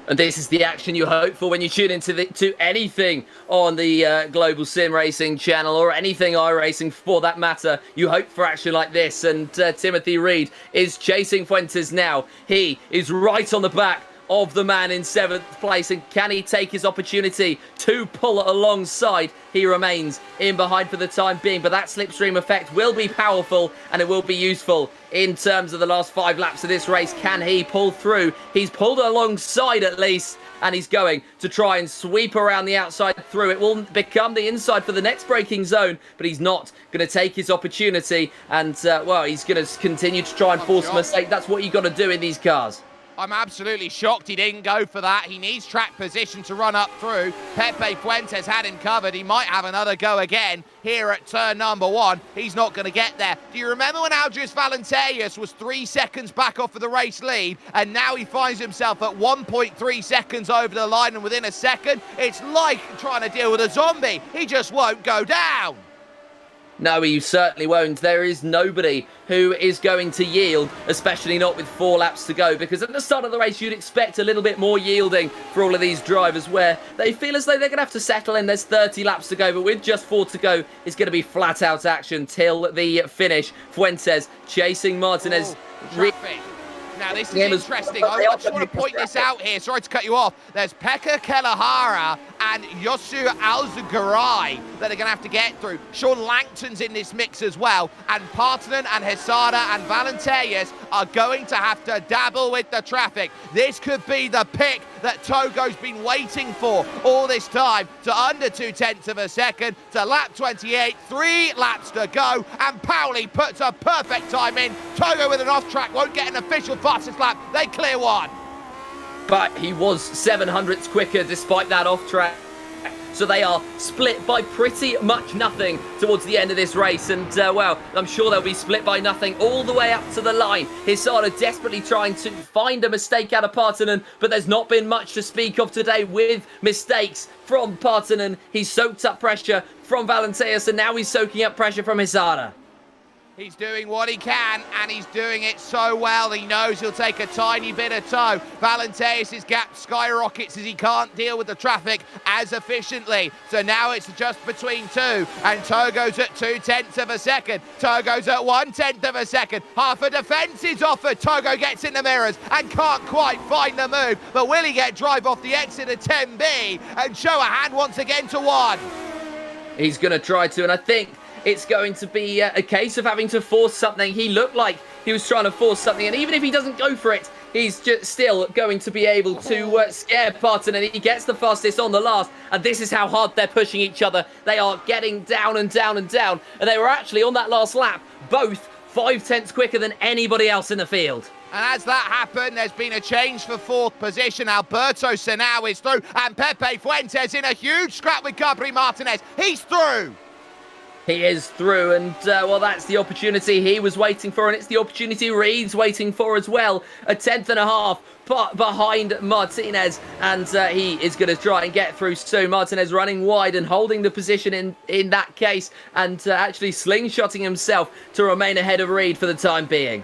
Speaker 3: And this is the action you hope for when you tune into anything on the Global SimRacing Channel, or anything iRacing for that matter. You hope for action like this, and Timothy Reed is chasing Fuentes now. He is right on the back of the man in 7th place, and can he take his opportunity to pull alongside? He remains in behind for the time being, but that slipstream effect will be powerful, and it will be useful in terms of the last 5 laps of this race. Can he pull through? He's pulled alongside at least, and he's going to try and sweep around the outside through. It will become the inside for the next braking zone, but he's not going to take his opportunity, and well, he's going to continue to try and force a mistake. That's what you got to do in these cars.
Speaker 1: I'm absolutely shocked he didn't go for that. He needs track position to run up through. Pepe Fuentes had him covered. He might have another go again here at turn number 1. He's not going to get there. Do you remember when Aldris Valenteas was 3 seconds back off of the race lead, and now he finds himself at 1.3 seconds over the line, and within a second? It's like trying to deal with a zombie. He just won't go down.
Speaker 3: No, he certainly won't. There is nobody who is going to yield, especially not with 4 laps to go, because at the start of the race you'd expect a little bit more yielding for all of these drivers, where they feel as though they're going to have to settle in. There's 30 laps to go, but with just 4 to go, it's going to be flat out action till the finish. Fuentes chasing Martinez.
Speaker 1: Traffic. Now, this is interesting. I just want to point this out here. Sorry to cut you off. There's Pekka Kelahara and Yosu Alzugaray that are going to have to get through. Sean Langton's in this mix as well. And Partonen and Hesada and Valenteas are going to have to dabble with the traffic. This could be the pick that Togo's been waiting for all this time, to under 0.2 of a second, to lap 28, 3 laps to go, and Pauli puts a perfect time in. Togo with an off-track won't get an official fastest lap. They clear 1.
Speaker 3: But he was 700ths quicker despite that off-track. So they are split by pretty much nothing towards the end of this race. And, well, I'm sure they'll be split by nothing all the way up to the line. Hesada desperately trying to find a mistake out of Partonen, but there's not been much to speak of today with mistakes from Partonen. He's soaked up pressure from Valenteas, and now he's soaking up pressure from Hesada.
Speaker 1: He's doing what he can, and he's doing it so well. He knows he'll take a tiny bit of tow. Valenteus' gap skyrockets as he can't deal with the traffic as efficiently. So now it's just between two, and Togo's at 0.2 of a second. Togo's at 1/10 of a second. Half a defence is offered. Togo gets in the mirrors and can't quite find the move. But will he get drive off the exit of 10B and show a hand once again to one?
Speaker 3: He's going to try to, and I think it's going to be a case of having to force something. He looked like he was trying to force something, and even if he doesn't go for it, he's just still going to be able to scare Parton, and he gets the fastest on the last, and this is how hard they're pushing each other. They are getting down and down and down, and they were actually on that last lap, both 0.5 quicker than anybody else in the field.
Speaker 1: And as that happened, there's been a change for fourth position. Alberto Senao is through, and Pepe Fuentes in a huge scrap with Gabri Martinez. He's through.
Speaker 3: He is through, and well, that's the opportunity he was waiting for, and it's the opportunity Reed's waiting for as well. 1/10.5 behind Martinez, and he is going to try and get through soon. Martinez running wide and holding the position in that case, and actually slingshotting himself to remain ahead of Reed for the time being.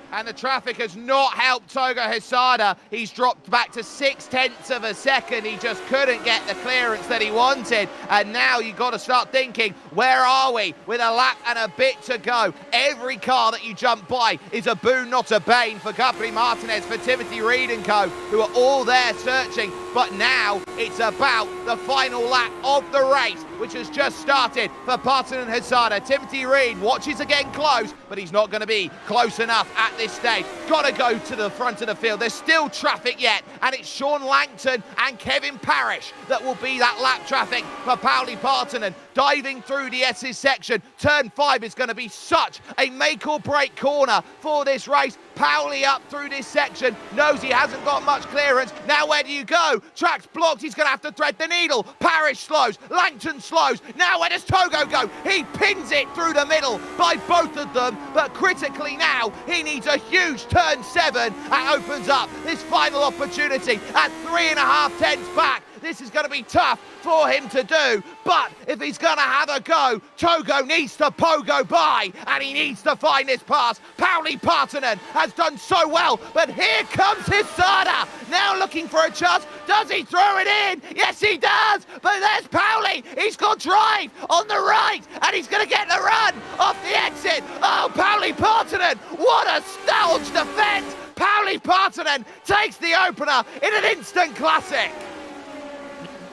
Speaker 1: And the traffic has not helped Togo Hesada. He's dropped back to 0.6 of a second. He just couldn't get the clearance that he wanted. And now you've got to start thinking, where are we? With a lap and a bit to go. Every car that you jump by is a boon, not a bane, for Gabri Martinez, for Timothy Reed and co, who are all there searching. But now it's about the final lap of the race, which has just started for Parton and Hesada. Timothy Reed watches again close, but he's not going to be close enough at this stage. Got to go to the front of the field. There's still traffic yet, and it's Sean Langton and Kevin Parrish that will be that lap traffic for Pauli Partonen. Diving through the S's section, turn 5 is going to be such a make or break corner for this race. Pauli up through this section, knows he hasn't got much clearance. Now where do you go? Track's blocked, he's going to have to thread the needle. Parrish slows, Langton slows. Now where does Togo go? He pins it through the middle by both of them, but critically now, he needs a huge turn 7 that opens up this final opportunity at 3.5 back. This is going to be tough for him to do, but if he's going to have a go, Togo needs to pogo by, and he needs to find this pass. Pauli Partonen has done so well, but here comes Hesada, now looking for a chance. Does he throw it in? Yes, he does, but there's Pauli. He's got drive on the right, and he's going to get the run off the exit. Oh, Pauli Partonen, what a staunch defense. Pauli Partonen takes the opener in an instant classic.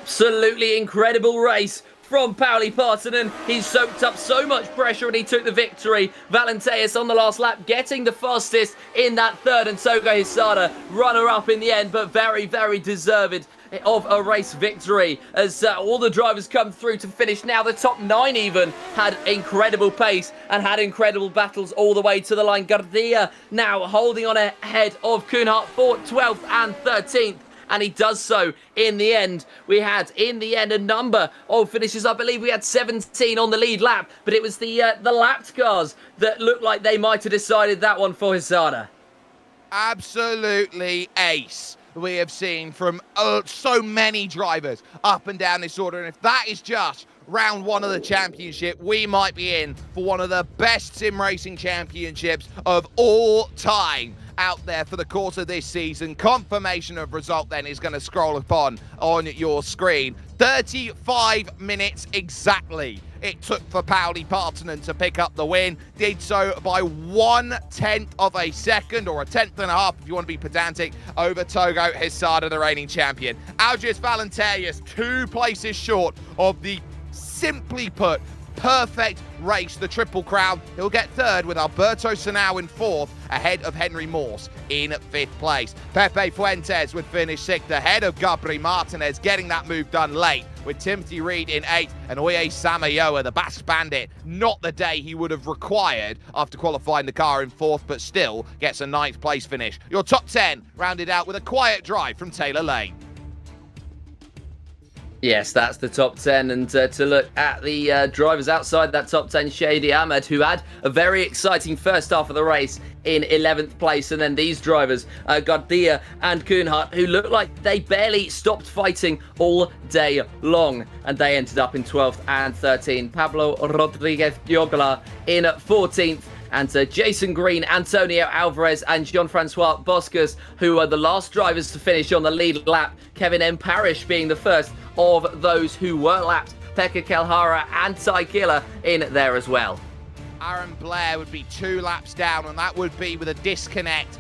Speaker 3: Absolutely incredible race from Pauli Partonen. He soaked up so much pressure and he took the victory. Valenteus on the last lap getting the fastest in that third, and Togo Hesada runner-up in the end, but very, very deserved of a race victory as all the drivers come through to finish. Now the top 9 even had incredible pace and had incredible battles all the way to the line. Gardia now holding on ahead of Kuhnhardt for 12th and 13th. And he does so in the end. We had, in the end, a number of finishes. I believe we had 17 on the lead lap, but it was the lapped cars that looked like they might have decided that one for Hesada.
Speaker 1: Absolutely ace. We have seen from so many drivers up and down this order. And if that is just round 1 of the championship, we might be in for one of the best sim racing championships of all time out there for the course of this season. Confirmation of result then is going to scroll upon on your screen. 35 minutes exactly it took for Pauli Partonen to pick up the win. Did so by 1/10 of a second, or 1/10.5 if you want to be pedantic, over Togo Hesada, the reigning champion. Algiers Valenteus 2 places short of the, simply put, perfect race, the Triple Crown. He'll get 3rd with Alberto Senao in 4th, ahead of Henry Morse in 5th place. Pepe Fuentes would finish 6th, ahead of Gabri Martinez, getting that move done late, with Timothy Reed in 8th, and Oye Samayoa, the Basque Bandit, not the day he would have required after qualifying the car in 4th, but still gets a 9th place finish. Your top 10 rounded out with a quiet drive from Taylor Lane.
Speaker 3: Yes, that's the top 10, and to look at the drivers outside that top 10, Shady Ahmed, who had a very exciting first half of the race in 11th place, and then these drivers, Gardia and Kuhnhardt, who looked like they barely stopped fighting all day long, and they ended up in 12th and 13th. Pablo Rodriguez Diogla in 14th, and Jason Green, Antonio Alvarez, and Jean-Francois Boscas, who are the last drivers to finish on the lead lap. Kevin M. Parrish being the first of those who were lapped. Pekka Kalhara and Ty Giller in there as well.
Speaker 1: Aaron Blair would be 2 laps down, and that would be with a disconnect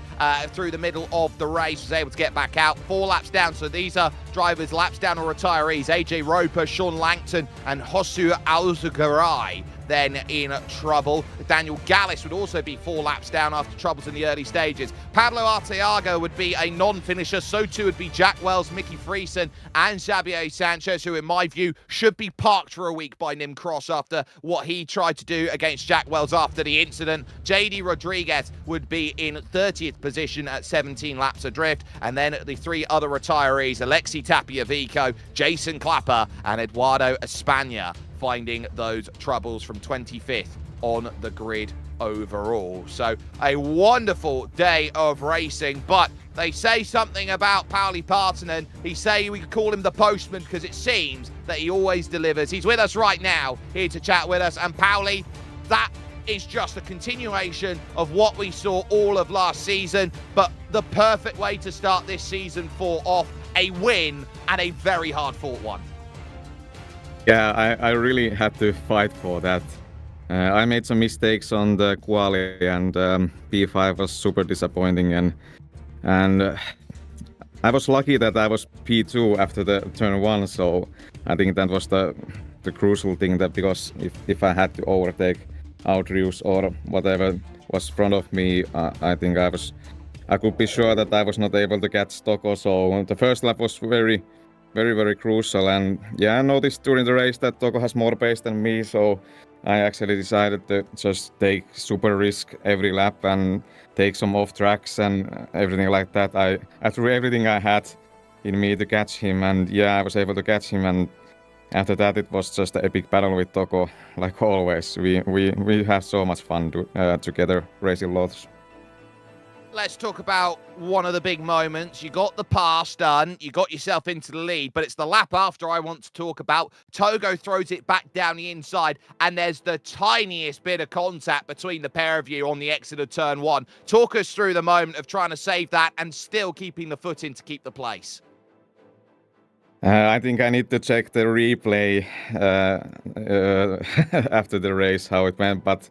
Speaker 1: through the middle of the race. Was able to get back out. 4 laps down, so these are drivers laps down or retirees. AJ Roper, Sean Langton, and Hosu Alzugaray then in trouble. Daniel Gallis would also be 4 laps down after troubles in the early stages. Pablo Arteaga would be a non-finisher. So too would be Jack Wells, Mickey Friesen, and Xavier Sanchez, who in my view should be parked for a week by Nim Cross after what he tried to do against Jack Wells after the incident. JD Rodriguez would be in 30th position at 17 laps adrift. And then the 3 other retirees, Alexi Tapiavico, Jason Clapper, and Eduardo Espana, finding those troubles from 25th on the grid overall. So a wonderful day of racing, but they say something about Pauli Partanen. He say we could call him the postman because it seems that he always delivers. He's with us right now, here to chat with us. And Pauli, that is just a continuation of what we saw all of last season, but the perfect way to start this season 4 off. A win, and a very hard-fought one.
Speaker 4: Yeah, I really had to fight for that. I made some mistakes on the quali, and P5 was super disappointing, and I was lucky that I was P2 after the turn 1, so I think that was the crucial thing, that because if I had to overtake Outrews or whatever was in front of me, I think I could be sure that I was not able to catch Toko. So the first lap was very crucial, and yeah, I noticed during the race that Toko has more pace than me, so I actually decided to just take super risk every lap and take some off tracks and everything like that. I threw everything I had in me to catch him, and yeah, I was able to catch him, and after that it was just an epic battle with Toko, like always. We have so much fun together racing Lotus.
Speaker 1: Let's talk about one of the big moments. You got the pass done, you got yourself into the lead, but it's the lap after I want to talk about. Togo throws it back down the inside, and there's the tiniest bit of contact between the pair of you on the exit of turn 1. Talk us through the moment of trying to save that and still keeping the foot in to keep the place.
Speaker 4: I think I need to check the replay after the race, how it went, but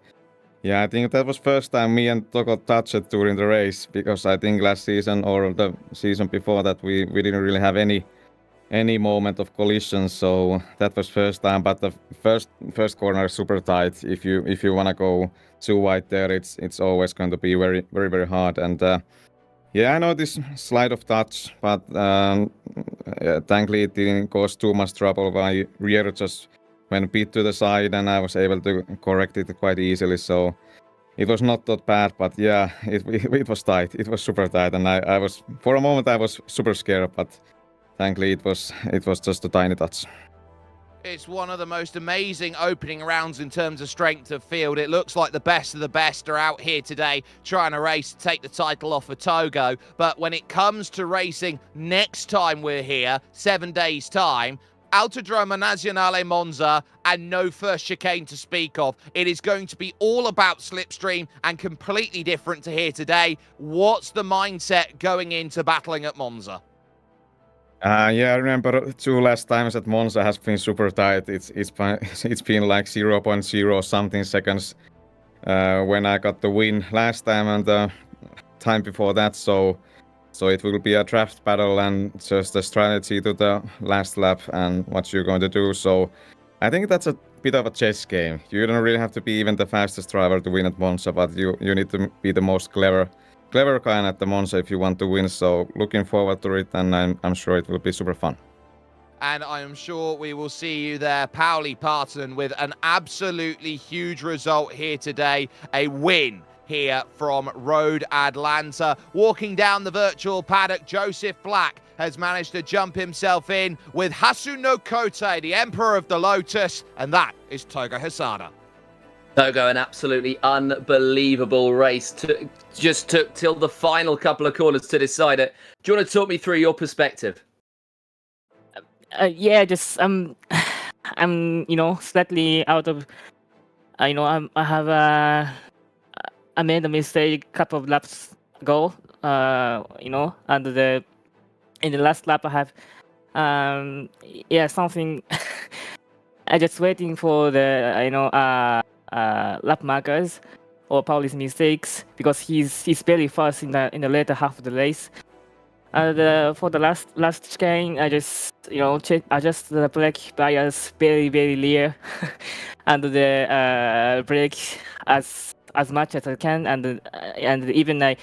Speaker 4: yeah, I think that was first time me and Toko touched during the race, because I think last season or the season before that we didn't really have any moment of collision, so that was first time. But the first corner is super tight. If you wanna go too wide there, it's always going to be very hard. And yeah, I know this slide of touch, but thankfully it didn't cause too much trouble. My rear just went a bit to the side, and I was able to correct it quite easily, so it was not that bad. But yeah, it was tight. It was super tight, and I was, for a moment I was super scared, but thankfully it was just a tiny touch.
Speaker 1: It's one of the most amazing opening rounds in terms of strength of field. It looks like the best of the best are out here today trying to race to take the title off of Togo. But when it comes to racing next time we're here, 7 days' time, Autodromo Nazionale Monza, and no first chicane to speak of. It is going to be all about slipstream and completely different to here today. What's the mindset going into battling at Monza?
Speaker 4: Yeah, I remember 2 last times at Monza has been super tight. It's been like 0.0 something seconds when I got the win last time, and the time before that. So it will be a draft battle and just a strategy to the last lap and what you're going to do. So I think that's a bit of a chess game. You don't really have to be even the fastest driver to win at Monza, but you need to be the most clever guy at the Monza if you want to win. So looking forward to it, and I'm sure it will be super fun.
Speaker 1: And I am sure we will see you there. Pauli Partanen with an absolutely huge result here today. A win here from Road Atlanta. Walking down the virtual paddock, Joseph Black has managed to jump himself in with Hasuno Kote, the Emperor of the Lotus, and that is Togo Hisada.
Speaker 3: Togo, an absolutely unbelievable race. Just took till the final couple of corners to decide it. Do you want to talk me through your perspective?
Speaker 5: Yeah, just I'm slightly out of, I have I made a mistake a couple of laps ago. And in the last lap I have something. I just waiting for the lap markers or Pauli's mistakes because he's very fast in the later half of the race. And for the last chicane, I just adjust the brake bias very very and the brake as much as I can, and even I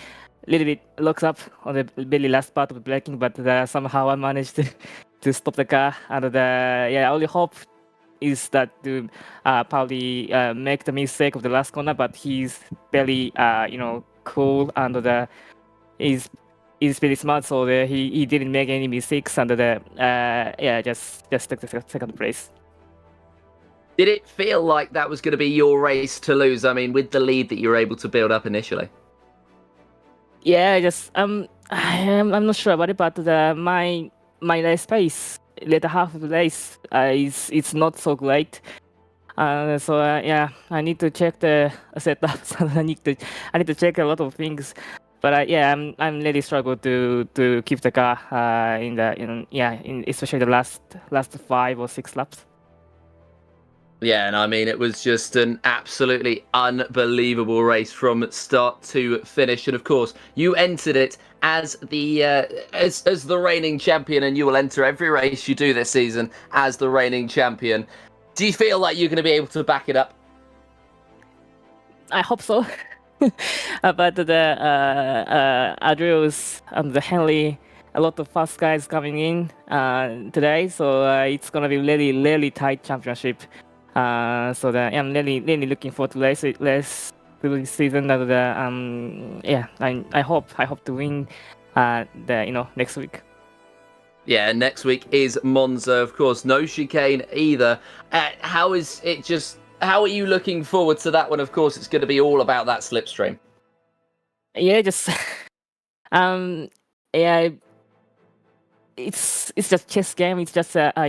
Speaker 5: little bit looks up on the very last part of the braking, but somehow I managed to stop the car. And I only hope is that to probably make the mistake of the last corner, but he's very cool and is very smart, so he didn't make any mistakes, and just took the second place.
Speaker 3: Did it feel like that was going to be your race to lose? I mean, with the lead that you were able to build up initially.
Speaker 5: Yeah, just I'm not sure about it, but my race pace later half of the race it's not so great. I need to check the setups. I need to check a lot of things. But I'm really struggle to keep the car in especially the last 5 or 6 laps.
Speaker 3: Yeah, and I mean, it was just an absolutely unbelievable race from start to finish. And of course, you entered it as the as the reigning champion, and you will enter every race you do this season as the reigning champion. Do you feel like you're going to be able to back it up?
Speaker 5: I hope so. But the Adrius and the Henley, a lot of fast guys coming in today, so it's gonna be really tight championship. I'm really looking forward to race this season. And I hope to win next week.
Speaker 3: Yeah, next week is Monza, of course. No chicane either. How are you looking forward to that one? Of course, it's going to be all about that slipstream.
Speaker 5: Yeah, just it's just chess game. It's just super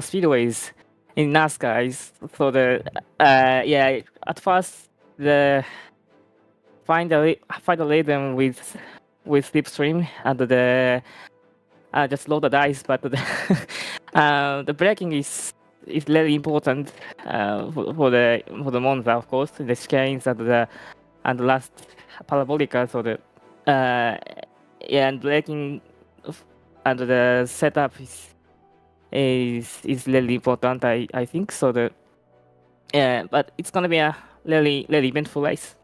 Speaker 5: speedways in NASCAR. So at first the find a rhythm with slipstream, and just load the dice, but the braking is really important for the Monza, of course, the chicanes and the last parabolica. So and braking and the setup is really important. I think so. But it's gonna be a really eventful race.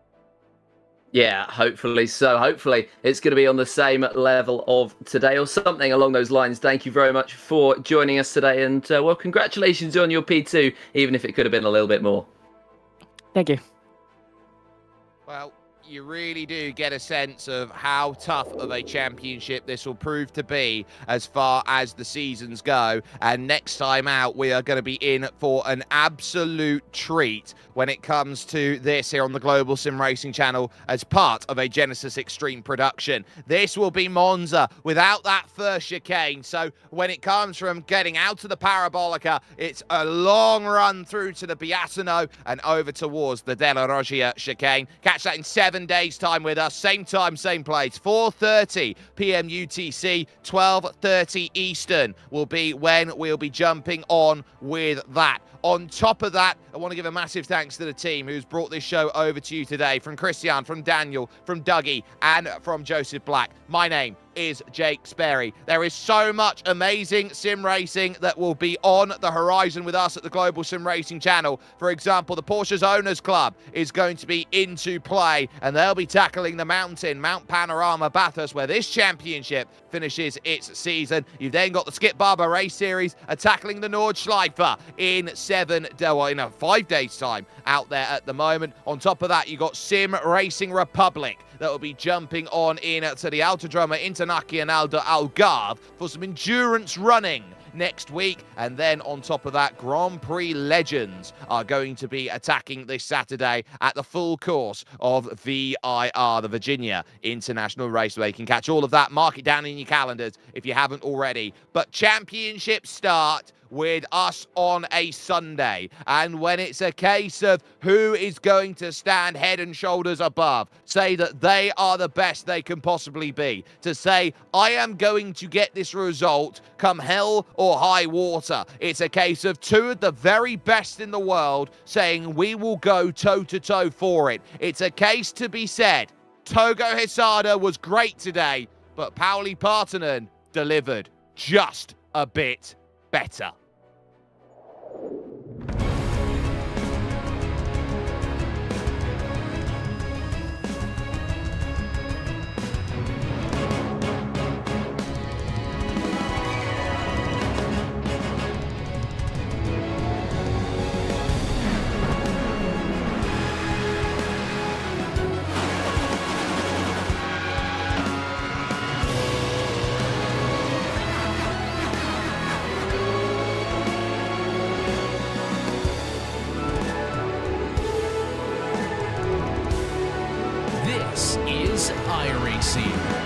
Speaker 3: Yeah, hopefully so. Hopefully it's going to be on the same level of today or something along those lines. Thank you very much for joining us today. And, congratulations on your P2, even if it could have been a little bit more.
Speaker 5: Thank you.
Speaker 1: Well, you really do get a sense of how tough of a championship this will prove to be as far as the seasons go. And next time out, we are going to be in for an absolute treat when it comes to this here on the Global SimRacing Channel as part of a Genesis Extreme production. This will be Monza without that first chicane. So when it comes from getting out of the Parabolica, it's a long run through to the Biasino and over towards the Della Roggia chicane. Catch that in 7 days' time with us. Same time, same place. 4:30 p.m. UTC, 12:30 Eastern will be when we'll be jumping on with that. On top of that, I want to give a massive thanks to the team who's brought this show over to you today. From Christian, from Daniel, from Dougie, and from Joseph Black. My name is Jake Sperry. There is so much amazing sim racing that will be on the horizon with us at the Global Sim Racing Channel. For example, the Porsche's Owners Club is going to be into play, and they'll be tackling the Mount Panorama Bathurst, where this championship finishes its season. You've then got the Skip Barber Race Series tackling the Nordschleife in 5 days' time out there at the moment. On top of that, you got Sim Racing Republic that will be jumping on in to the Autodromo Internacional de Algarve for some endurance running next week. And then on top of that, Grand Prix legends are going to be attacking this Saturday at the full course of VIR, the Virginia International Raceway. You can catch all of that. Mark it down in your calendars if you haven't already. But championships start with us on a Sunday. And when it's a case of who is going to stand head and shoulders above, say that they are the best they can possibly be, to say, I am going to get this result come hell or high water. It's a case of two of the very best in the world saying we will go toe-to-toe for it. It's a case to be said. Togo Hisada was great today, but Pauli Partanen delivered just a bit better.
Speaker 6: This is iRacing.